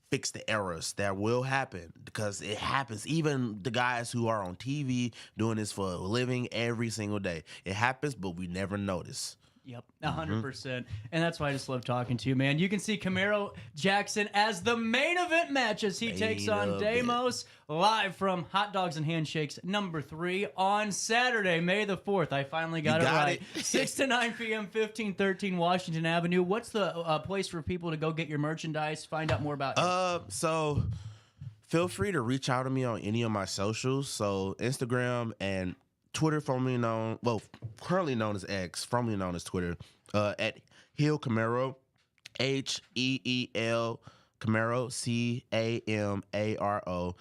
fix the errors that will happen, because it happens. Even the guys who are on TV doing this for a living every single day, it happens, but we never notice. Yep, 100%. And that's why I just love talking to you, man. You can see Camaro Jackson as the main event match as he takes on Damos live from Hot Dogs and Handshakes #3 on Saturday, May the 4th. I finally got it right. 6 to 9 p.m., 1513 Washington Avenue. What's the place for people to go get your merchandise, find out more about you? So feel free to reach out to me on any of my socials. So Instagram and Twitter, currently known as X, formerly known as Twitter, at Heel Camaro, HEEL Camaro, Camaro.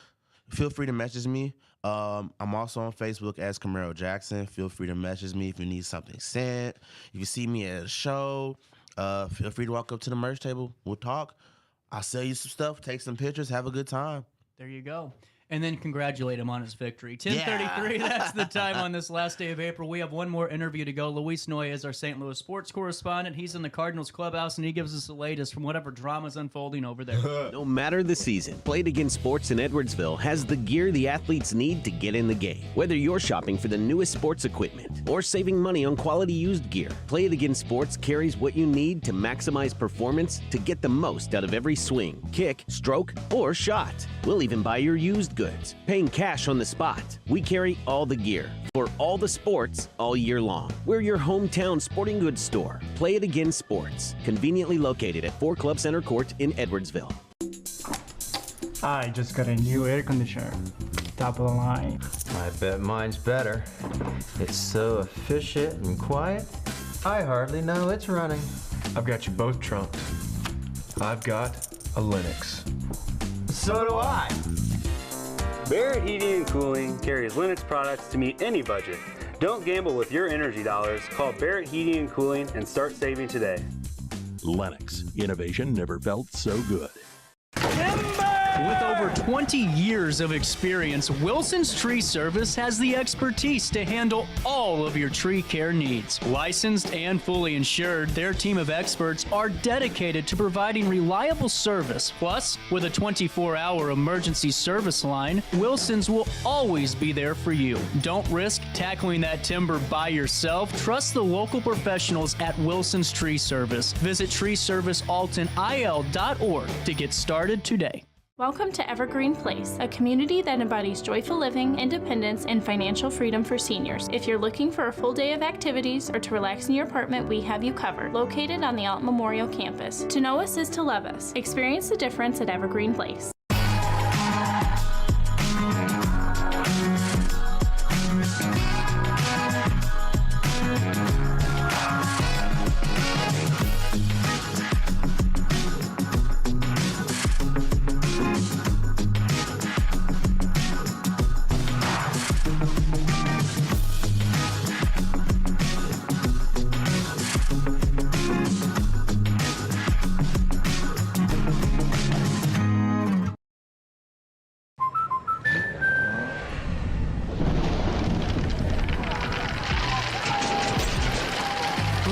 Feel free to message me. I'm also on Facebook as Camaro Jackson. Feel free to message me if you need something sent. If you see me at a show, feel free to walk up to the merch table. We'll talk. I'll sell you some stuff, take some pictures, have a good time. There you go. And then congratulate him on his victory. 10:33, that's the time on this last day of April. We have one more interview to go. Luis Noy is our St. Louis sports correspondent. He's in the Cardinals clubhouse, and he gives us the latest from whatever drama's unfolding over there. No matter the season, Played Again Sports in Edwardsville has the gear the athletes need to get in the game. Whether you're shopping for the newest sports equipment or saving money on quality used gear, Played Again Sports carries what you need to maximize performance to get the most out of every swing, kick, stroke, or shot. We'll even buy your used goods, paying cash on the spot. We carry all the gear for all the sports all year long. We're your hometown sporting goods store. Play It Again Sports, conveniently located at 4 Club Center Court in Edwardsville. I just got a new air conditioner. Top of the line. I bet mine's better. It's so efficient and quiet, I hardly know it's running. I've got you both trunked. I've got a Linux. So do I. Barrett Heating and Cooling carries Linux products to meet any budget. Don't gamble with your energy dollars. Call Barrett Heating and Cooling and start saving today. Lennox. Innovation never felt so good. With over 20 years of experience, Wilson's Tree Service has the expertise to handle all of your tree care needs. Licensed and fully insured, their team of experts are dedicated to providing reliable service. Plus, with a 24-hour emergency service line, Wilson's will always be there for you. Don't risk tackling that timber by yourself. Trust the local professionals at Wilson's Tree Service. Visit treeservicealtonil.org to get started today. Welcome to Evergreen Place, a community that embodies joyful living, independence, and financial freedom for seniors. If you're looking for a full day of activities or to relax in your apartment, we have you covered. Located on the Alton Memorial Campus. To know us is to love us. Experience the difference at Evergreen Place.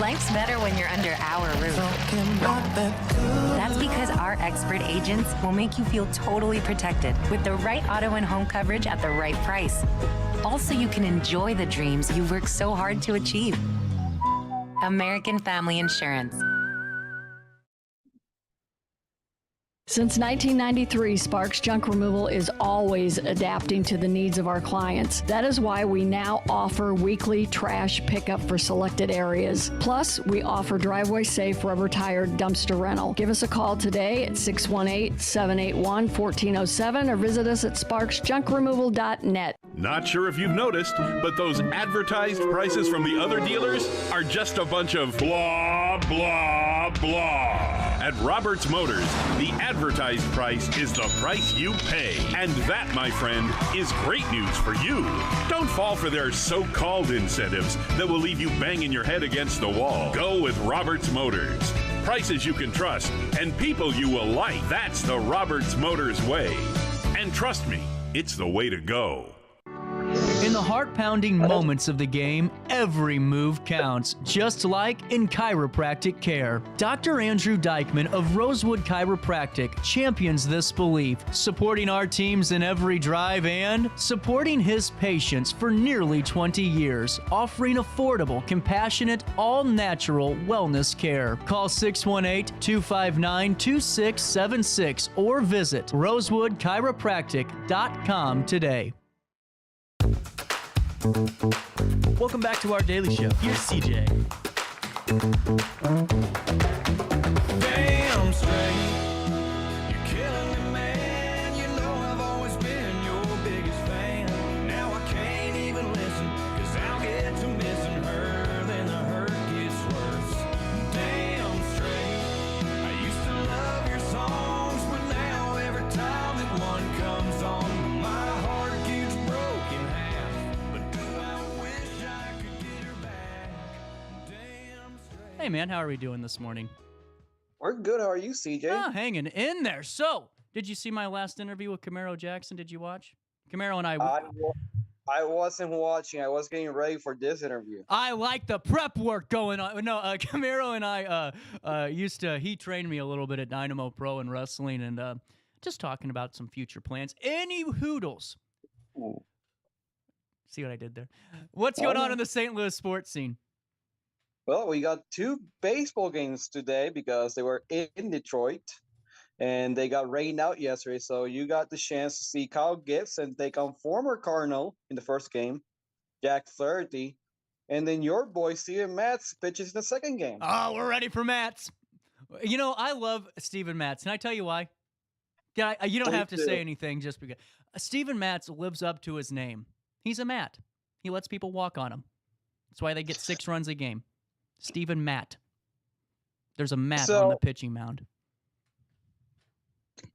Life's better when you're under our roof. That's because our expert agents will make you feel totally protected with the right auto and home coverage at the right price. Also, you can enjoy the dreams you worked so hard to achieve. American Family Insurance. Since 1993, Sparks Junk Removal is always adapting to the needs of our clients. That is why we now offer weekly trash pickup for selected areas. Plus, we offer driveway-safe rubber-tired dumpster rental. Give us a call today at 618-781-1407 or visit us at sparksjunkremoval.net. Not sure if you've noticed, but those advertised prices from the other dealers are just a bunch of blah, blah, blah. At Roberts Motors, the advertised price is the price you pay. And that, my friend, is great news for you. Don't fall for their so-called incentives that will leave you banging your head against the wall. Go with Roberts Motors. Prices you can trust and people you will like. That's the Roberts Motors way. And trust me, it's the way to go. In the heart-pounding moments of the game, every move counts, just like in chiropractic care. Dr. Andrew Dykman of Rosewood Chiropractic champions this belief, supporting our teams in every drive and supporting his patients for nearly 20 years, offering affordable, compassionate, all-natural wellness care. Call 618-259-2676 or visit rosewoodchiropractic.com today. Welcome back to our daily show. Here's CJ. Damn straight, you're killing me, man. You know I've always been your biggest fan. Now I can't even listen, 'cause I'll get to missing her, then the hurt gets worse. Damn straight, I used to love your songs, but Hey, man, how are we doing this morning? We're good. How are you, CJ? Hanging in there. So, did you see my last interview with Camaro Jackson? Did you watch? Camaro and I wasn't watching. I was getting ready for this interview. I like the prep work going on. No, Camaro and I he trained me a little bit at Dynamo Pro and wrestling, and just talking about some future plans. Any hoodles. Ooh. See what I did there? What's going on in the St. Louis sports scene? Well, we got 2 baseball games today because they were in Detroit, and they got rained out yesterday. So you got the chance to see Kyle Gibson take on former Cardinal in the first game, Jack Flaherty, and then your boy Steven Matz pitches in the second game. Oh, we're ready for Matz. You know, I love Steven Matz. Can I tell you why? You don't have to say anything just because. Steven Matz lives up to his name. He's a Matt. He lets people walk on him. That's why they get 6 runs a game. Steven Matt. There's a Matt on the pitching mound.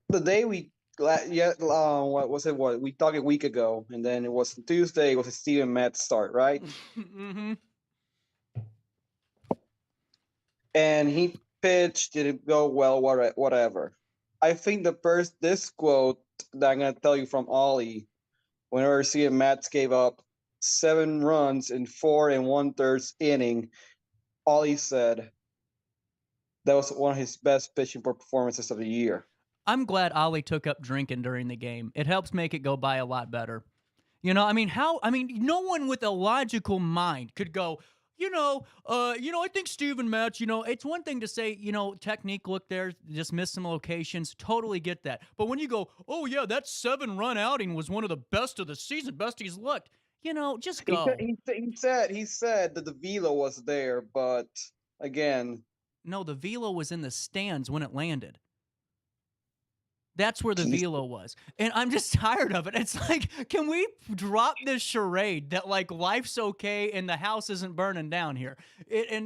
The day we what was it? What we talked a week ago, and then it was Tuesday. It was a Steven Matz start, right? Mm-hmm. And he pitched. Did it go well? Whatever. I think this quote that I'm gonna tell you from Ollie, whenever Steven Matz gave up 7 runs in 4 1/3 inning, Ollie said that was one of his best pitching performances of the year. I'm glad Ollie took up drinking during the game. It helps make it go by a lot better. You know, no one with a logical mind could go, I think Steven Matz, it's one thing to say, technique look there, just missed some locations. Totally get that. But when you go, oh, yeah, that 7-run outing was one of the best of the season, best he's looked, just go. He said that the velo was there, but again. No, the velo was in the stands when it landed. That's where the velo was. And I'm just tired of it. It's like, can we drop this charade that, like, life's okay and the house isn't burning down here?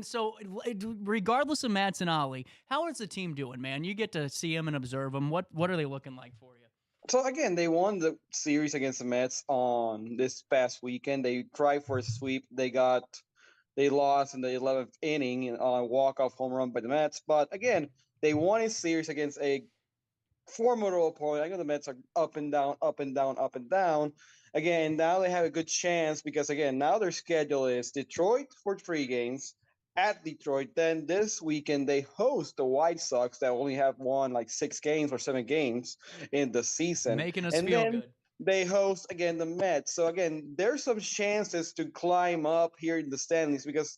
So, regardless of Matz and Ollie, how is the team doing, man? You get to see them and observe them. What are they looking like for you? So, again, they won the series against the Mets on this past weekend. They tried for a sweep. They lost in the 11th inning on a walk-off home run by the Mets. But, again, they won a series against a formidable opponent. I know the Mets are up and down, up and down, up and down. Again, now they have a good chance because, again, now their schedule is Detroit for 3 games at Detroit. Then this weekend they host the White Sox that only have won like 6 games or 7 games in the season. Making us feel good. They host, again, the Mets. So, again, there's some chances to climb up here in the standings because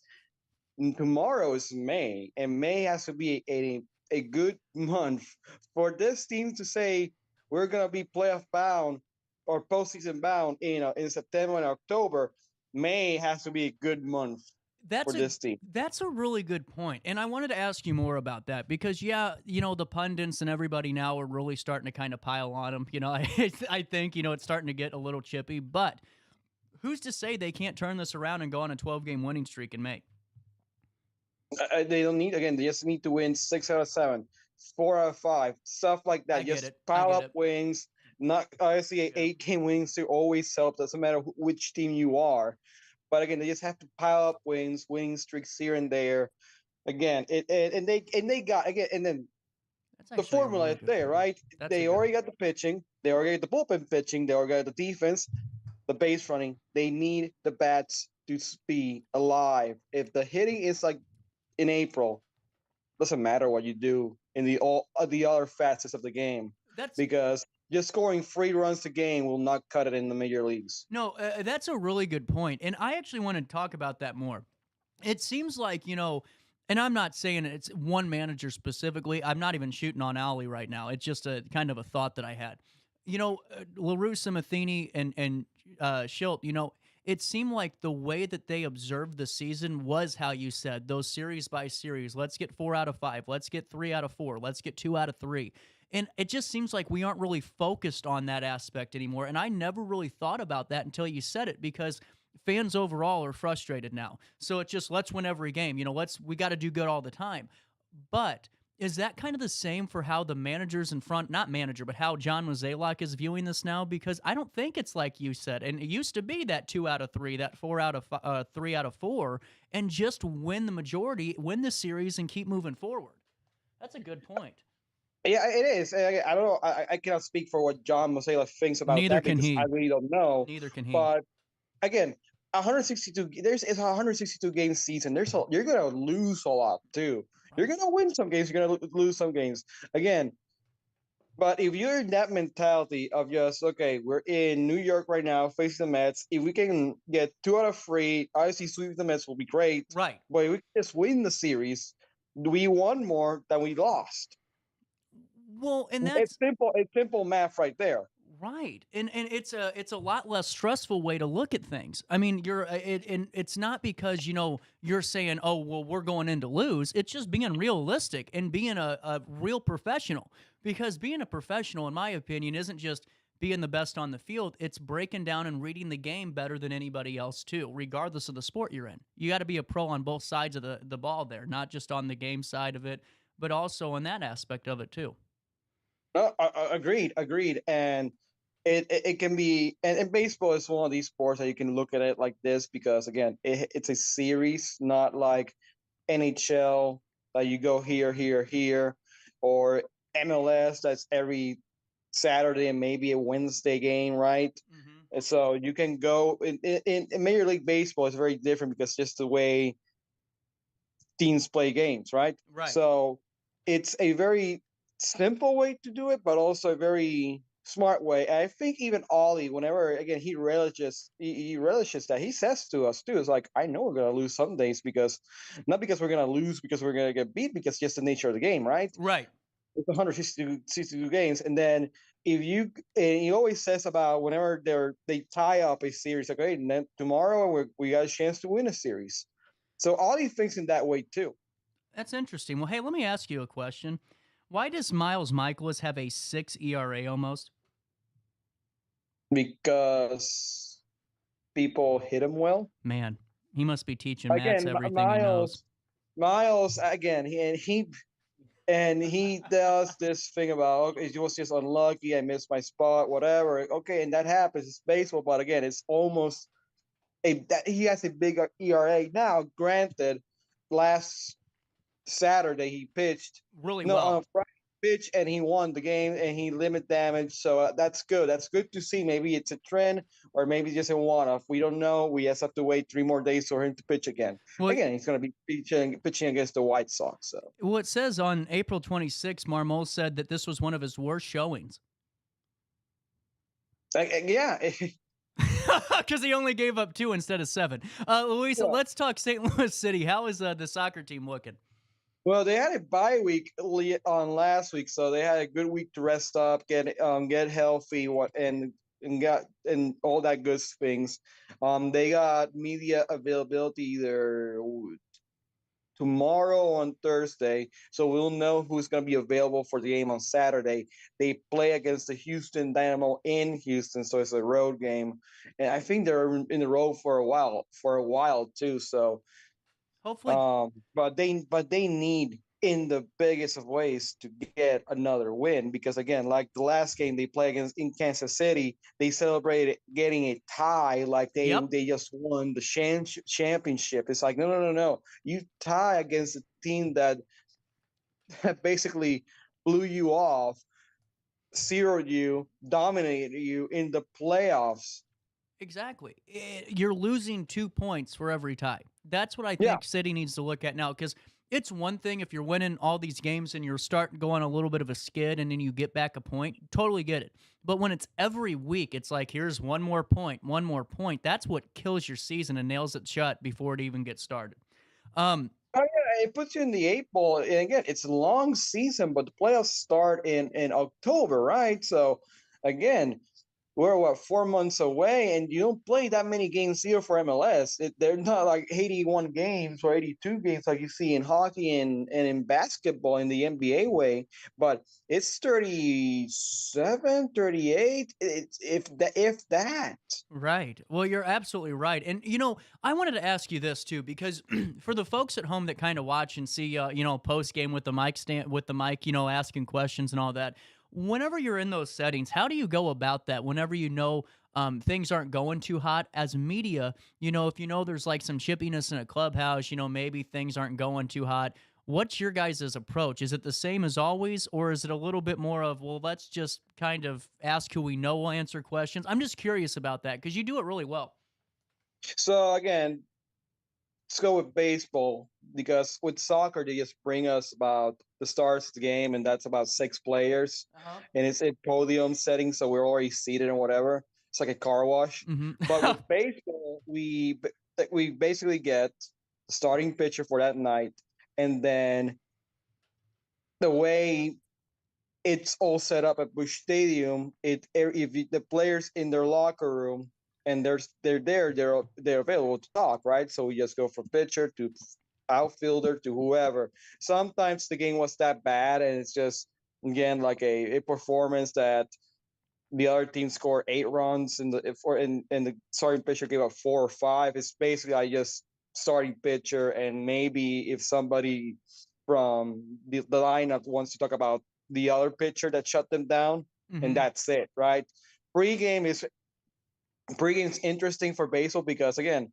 tomorrow is May, and May has to be a good month for this team to say we're going to be playoff bound or postseason bound in September and October. May has to be a good month for this team. That's a really good point. And I wanted to ask you more about that because, the pundits and everybody now are really starting to kind of pile on them. I think, it's starting to get a little chippy. But who's to say they can't turn this around and go on a 12-game winning streak in May? They don't need, again, they just need to win 6 out of 7, 4 out of 5, stuff like that. Just pile up wins. Not obviously an 8-game winning streak always helps. Doesn't matter which team you are. But again, they just have to pile up wins, winning streaks here and there. Again, they got, again, and then the formula is there, right? They already got the pitching. They already got the bullpen pitching. They already got the defense, the base running. They need the bats to be alive. If the hitting is like in April, doesn't matter what you do in the other facets of the game, because just scoring 3 runs a game will not cut it in the major leagues. No, that's a really good point, and I actually want to talk about that more. It seems like, and I'm not saying it's one manager specifically. I'm not even shooting on Ollie right now. It's just a kind of a thought that I had. LaRue, Samathini, and Schilt, it seemed like the way that they observed the season was how you said, those series by series. Let's get 4 out of 5. Let's get 3 out of 4. Let's get 2 out of 3. And it just seems like we aren't really focused on that aspect anymore. And I never really thought about that until you said it, because fans overall are frustrated now. So it's just, let's win every game. We got to do good all the time. But Is that kind of the same for how the managers in front, not manager, but how John Mozeliak is viewing this now? Because I don't think it's like you said, and it used to be that 2 out of 3, that 4 out of 3 out of 4, and just win the majority, win the series, and keep moving forward. That's a good point. Yeah, it is. I don't know. I cannot speak for what John Mozeliak thinks about Neither that can because he. I really don't know. Neither can he. But again, 162. It's a 162 game season. You're gonna lose a lot too. You're gonna win some games. You're gonna lose some games. Again, but if you're in that mentality of just okay, we're in New York right now facing the Mets. If we can get 2 out of 3, obviously sweep the Mets will be great. Right. But if we can just win the series, we won more than we lost. Well, and that's it's simple math right there. Right, and it's a lot less stressful way to look at things. I mean, and it's not because you're saying, oh well, we're going in to lose. It's just being realistic and being a real professional. Because being a professional, in my opinion, isn't just being the best on the field. It's breaking down and reading the game better than anybody else too, regardless of the sport you're in. You got to be a pro on both sides of the ball there, not just on the game side of it, but also on that aspect of it too. No, agreed. And it can be, and baseball is one of these sports that you can look at it like this because again, it's a series, not like NHL that you go here, or MLS that's every Saturday and maybe a Wednesday game, right? And so you can go in Major League Baseball is very different because just the way teams play games, right? Right. So it's a very simple way to do it, but also a very smart way. And I think even Ollie, whenever again he relishes that, he says to us too, it's like, I know we're gonna lose some days because not because we're gonna lose because we're gonna get beat, because just the nature of the game, right? Right. It's 162 games, and then and he always says about whenever they tie up a series, like, okay, and then tomorrow we got a chance to win a series. So Ollie thinks in that way too. That's interesting. Well, hey, let me ask you a question. Why does Miles Michaelis have a 6 ERA almost? Because people hit him well. Man, he must be teaching Max everything he knows. Miles, again, he does this thing about, okay, he was just unlucky, I missed my spot, whatever. Okay, and that happens. It's baseball, but again, it's almost he has a big ERA. Now, granted, last Saturday he pitched really well. On Friday pitch and he won the game and he limit damage. So that's good. That's good to see. Maybe it's a trend or maybe just a one-off. We don't know. We just have to wait 3 more days for him to pitch again. Well, again, he's going to be pitching against the White Sox. So well, it says on April 26th, Marmol said that this was one of his worst showings. Yeah. Because he only gave up 2 instead of 7. Luis, let's talk St. Louis City. How is the soccer team looking? Well, they had a bye week on last week, so they had a good week to rest up, get healthy, and all that good things. They got media availability either tomorrow on Thursday, so we'll know who's going to be available for the game on Saturday. They play against the Houston Dynamo in Houston, so it's a road game, and I think they're in the road for a while too. So. Hopefully, but they need in the biggest of ways to get another win because again, like the last game they play against in Kansas City, they celebrated getting a tie like they just won the championship. It's like no, you tie against a team that basically blew you off, zeroed you, dominated you in the playoffs. Exactly. You're losing 2 points for every tie. That's what I think City needs to look at now, because it's one thing if you're winning all these games and you're starting to go on a little bit of a skid and then you get back a point. Totally get it. But when it's every week, it's like, here's one more point. That's what kills your season and nails it shut before it even gets started. It puts you in the 8 ball. And again, it's a long season, but the playoffs start in October, right? So, again, we're what 4 months away, and you don't play that many games here for MLS. They're not like 81 games or 82 games like you see in hockey and in basketball in the NBA way, but it's 37, 38. It's if that. Right. Well, you're absolutely right. And, you know, I wanted to ask you this too, because for the folks at home that kind of watch and see, you know, post game with the mic, you know, asking questions and all that, whenever you're in those settings, how do you go about that whenever you know things aren't going too hot as media? You know, if you know there's like some chippiness in a clubhouse, you know, maybe things aren't going too hot. What's your guys' approach? Is it the same as always, or is it a little bit more of, well, let's just kind of ask who we know will answer questions? I'm just curious about that because you do it really well. So again, let's go with baseball, because with soccer they just bring us about the stars of the game, and that's about 6 players, and it's a podium setting, so we're already seated and whatever. It's like a car wash. But with baseball, we basically get the starting pitcher for that night, and then the way it's all set up at Busch Stadium, the players in their locker room and they're available to talk, right? So we just go from pitcher to outfielder to whoever. Sometimes the game was that bad, and it's just again like a performance that the other team scored 8 runs and the starting pitcher gave up 4 or 5. It's basically I just starting pitcher, and maybe if somebody from the lineup wants to talk about the other pitcher that shut them down, and that's it, right? Pregame is interesting for baseball because again,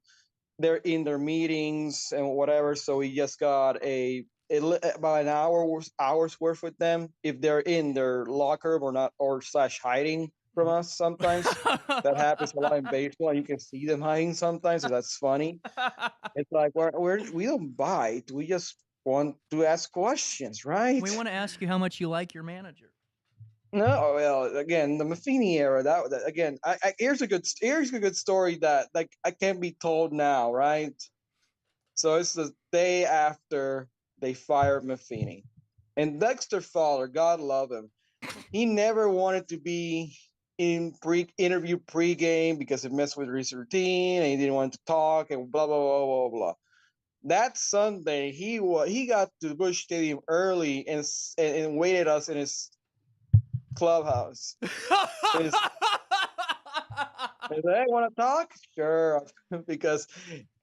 they're in their meetings and whatever. So we just got about an hour's worth with them if they're in their locker room or not, or slash hiding from us sometimes. That happens a lot in baseball, and you can see them hiding sometimes, so that's funny. It's like we don't bite, we just want to ask questions, right? We want to ask you how much you like your manager. No, well, again, the Matheny era. That again, here's a good story that like I can't be told now, right? So it's the day after they fired Matheny, and Dexter Fowler, God love him, he never wanted to be in interview pregame because it messed with his routine, and he didn't want to talk and blah blah blah blah blah. That Sunday, he got to Busch Stadium early and waited us in his clubhouse. Hey, want to talk? Sure, because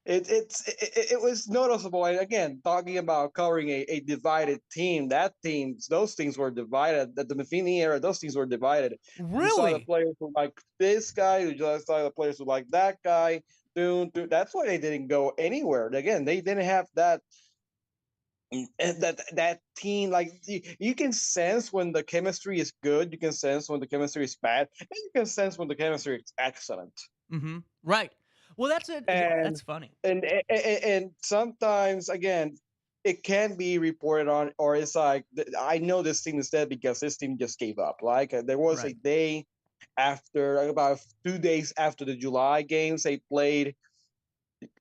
it was noticeable. And again, talking about covering a divided team, those teams were divided. At the Matheny era, those teams were divided. Really? You saw the players who like this guy, you just saw the players who like that guy. That's why they didn't go anywhere. Again, they didn't have that team. Like you can sense when the chemistry is good, you can sense when the chemistry is bad, and you can sense when the chemistry is excellent. Right. Well, that's it. That's funny. And sometimes again, it can be reported on, or it's like I know this team is dead because this team just gave up. Like there was a day after, like about 2 days after the July games they played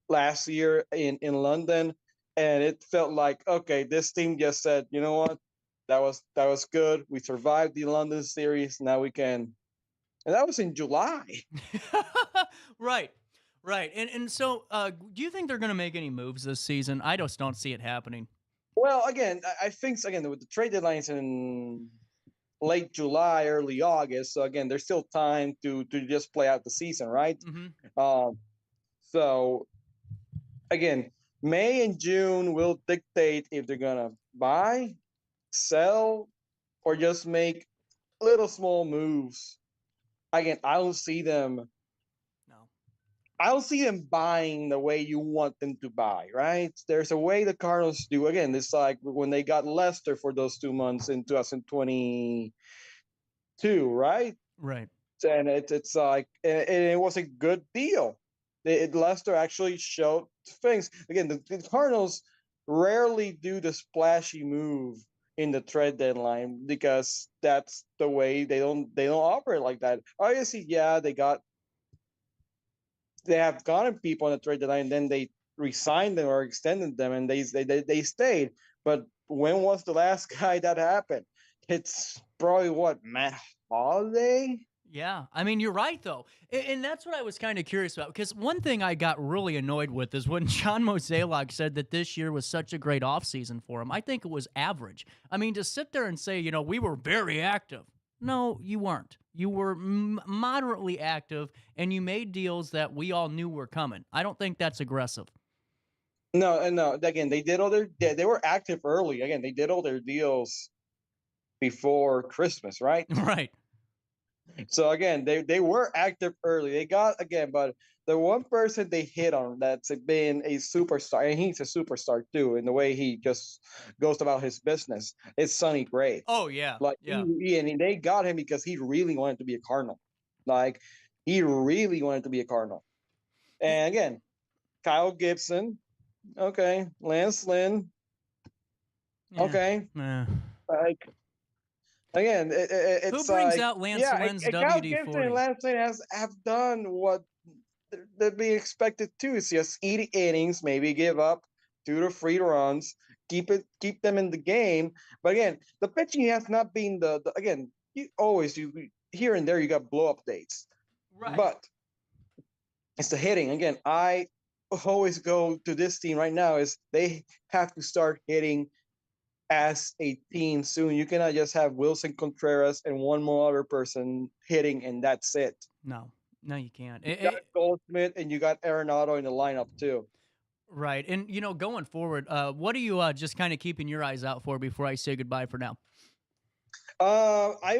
last year in London, and it felt like, okay, this team just said, you know what, that was good. We survived the London series. Now we can, and that was in July. Right. And so, do you think they're going to make any moves this season? I just don't see it happening. Well, again, I think again with the trade deadlines in late July, early August. So again, there's still time to just play out the season, right? So again, May and June will dictate if they're gonna buy, sell, or just make little small moves. Again, I don't see them buying the way you want them to buy, right? There's a way the Cardinals do. Again, it's like when they got Lester for those 2 months in 2022, right? Right. And it's like, and it was a good deal. Lester actually showed things. Again, the Cardinals rarely do the splashy move in the trade deadline because that's the way they don't operate like that. Obviously, yeah, they have gotten people on the trade deadline, and then they resigned them or extended them, and they stayed. But when was the last guy that happened? It's probably Matt Holiday, Yeah, I mean, you're right, though. And that's what I was kind of curious about, because one thing I got really annoyed with is when John Mozeliak said that this year was such a great offseason for him. I think it was average. I mean, to sit there and say, we were very active. No, you weren't. You were moderately active, and you made deals that we all knew were coming. I don't think that's aggressive. No. Again, they were active early. Again, they did all their deals before Christmas, right? Right. So again, they were active early. They got but the one person they hit on that's been a superstar, and he's a superstar too, in the way he just goes about his business, is Sonny Gray. Oh yeah, and they got him because he really wanted to be a Cardinal. Like he really wanted to be a Cardinal. And again, Kyle Gibson, okay, Lance Lynn, okay, like. Again, it's who brings out Lance Lynn's WD-40? And Lance Lynn have done what they'd be expected to. It's just eat innings, maybe give up 2 to 3 runs, keep them in the game. But again, the pitching has not been the again. You here and there you got blow-up dates, right? But it's the hitting. Again, I always go to this team right now is they have to start hitting as a team soon. You cannot just have Wilson Contreras and one more other person hitting and that's it. No, you can't. You got Goldschmidt and you got Arenado in the lineup too. Right. And, going forward, what are you just kind of keeping your eyes out for before I say goodbye for now? I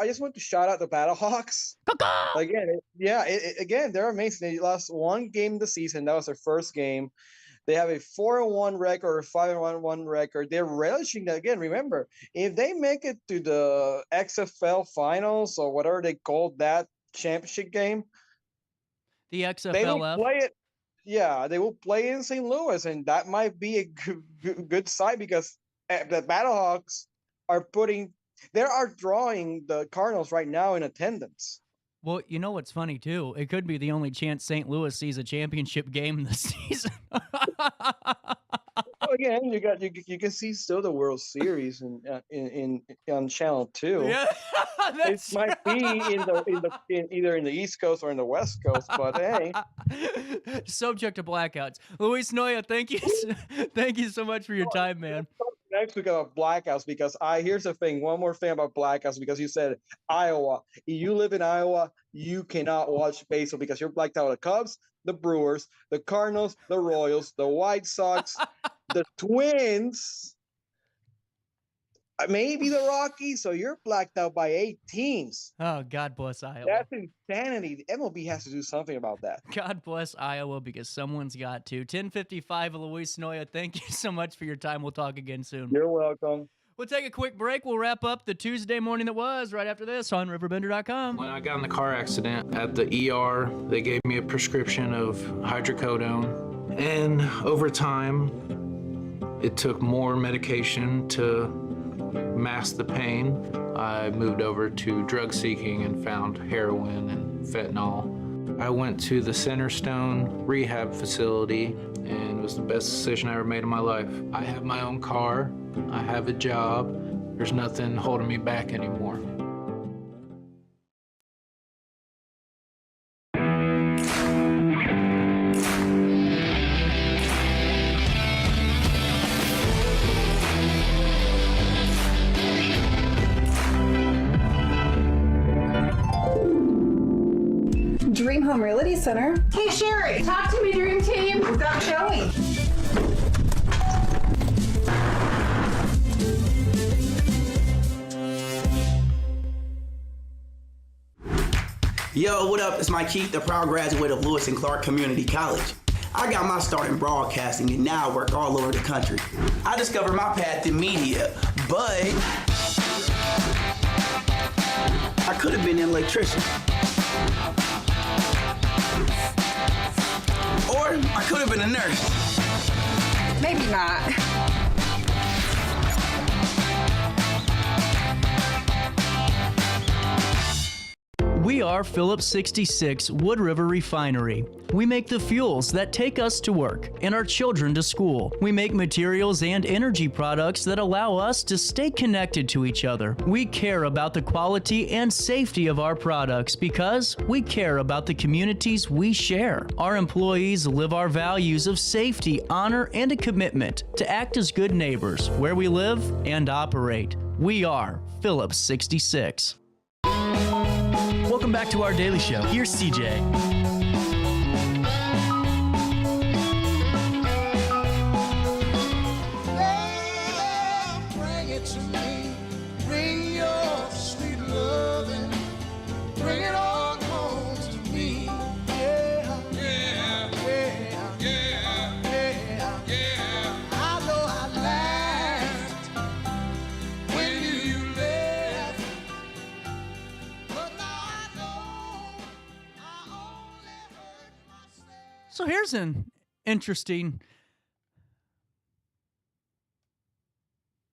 just want to shout out the Battlehawks. Again, they're amazing. They lost one game this season. That was their first game. They have a 4-1 record or 5-1 record. They're relishing that. Again, remember, if they make it to the XFL finals or whatever they call that championship game, the XFL, they will play it. Yeah, they will play in St. Louis, and that might be a good sign because the Battlehawks are drawing the Cardinals right now in attendance. Well, you know what's funny, too? It could be the only chance St. Louis sees a championship game this season. Again, you can see still the World Series on Channel 2. Yeah, it might be either in the East Coast or in the West Coast, but hey. Subject to blackouts. Luis Noya, thank you so much for your time, man. Next week about blackouts, because here's the thing. One more thing about blackouts, because you said Iowa. If you live in Iowa, you cannot watch baseball because you're blacked out. The Cubs, the Brewers, the Cardinals, the Royals, the White Sox, the Twins, maybe the Rockies. So you're blacked out by 8 teams. Oh, God bless Iowa. That's insanity. The MLB has to do something about that. God bless Iowa, because someone's got to. 10:55, Luis Noya, thank you so much for your time. We'll talk again soon. You're welcome. We'll take a quick break. We'll wrap up the Tuesday morning that was right after this on RiverBender.com. When I got in the car accident at the ER, they gave me a prescription of hydrocodone. And over time, it took more medication to mask the pain. I moved over to drug seeking and found heroin and fentanyl. I went to the Centerstone rehab facility, and it was the best decision I ever made in my life. I have my own car. I have a job. There's nothing holding me back anymore. Dream Home Realty Center. Hey, Sherry, talk to me, Dream Team. We've got Joey. Yo, what up? It's Mike Keith, the proud graduate of Lewis and Clark Community College. I got my start in broadcasting and now I work all over the country. I discovered my path in media, but I could have been an electrician. Or I could have been a nurse. Maybe not. We are are Phillips 66 Wood River Refinery. We make the fuels that take us to work and our children to school. We make materials and energy products that allow us to stay connected to each other. We care about the quality and safety of our products because we care about the communities we share. Our employees live our values of safety, honor, and a commitment to act as good neighbors where we live and operate. We are Phillips 66. Welcome back to our daily show. Here's CJ. So here's an interesting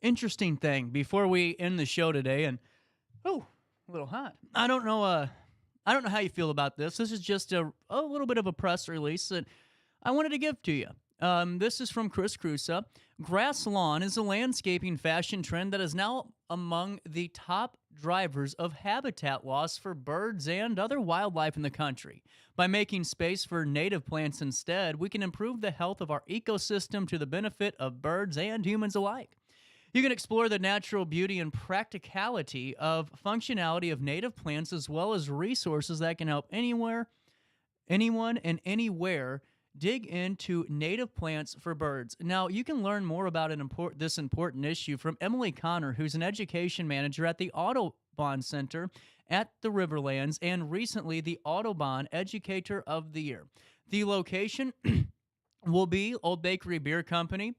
thing before we end the show today. And a little hot. I don't know how you feel about this. This is just a little bit of a press release that I wanted to give to you. This is from Chris Crusoe. Grass lawn is a landscaping fashion trend that is now among the top drivers of habitat loss for birds and other wildlife in the country. By making space for native plants instead, we can improve the health of our ecosystem to the benefit of birds and humans alike. You can explore the natural beauty and practicality of functionality of native plants as well as resources that can help anyone and anywhere dig into native plants for birds. Now, you can learn more about this important issue from Emily Connor, who's an education manager at the Audubon Center at the Riverlands and recently the Audubon Educator of the Year. The location will be Old Bakery Beer Company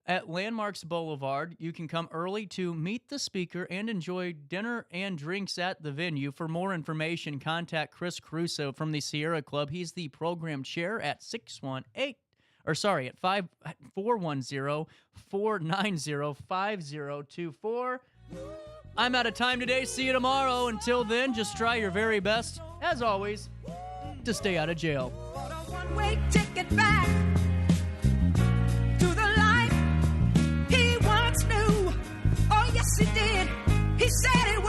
at Landmarks Boulevard. You can come early to meet the speaker and enjoy dinner and drinks at the venue. For more information, contact Chris Crusoe from the Sierra Club. He's the program chair at 490-5024. I'm out of time today. See you tomorrow. Until then, just try your very best, as always, to stay out of jail. One-way ticket back to the life he once knew. Oh, yes, he did. He said it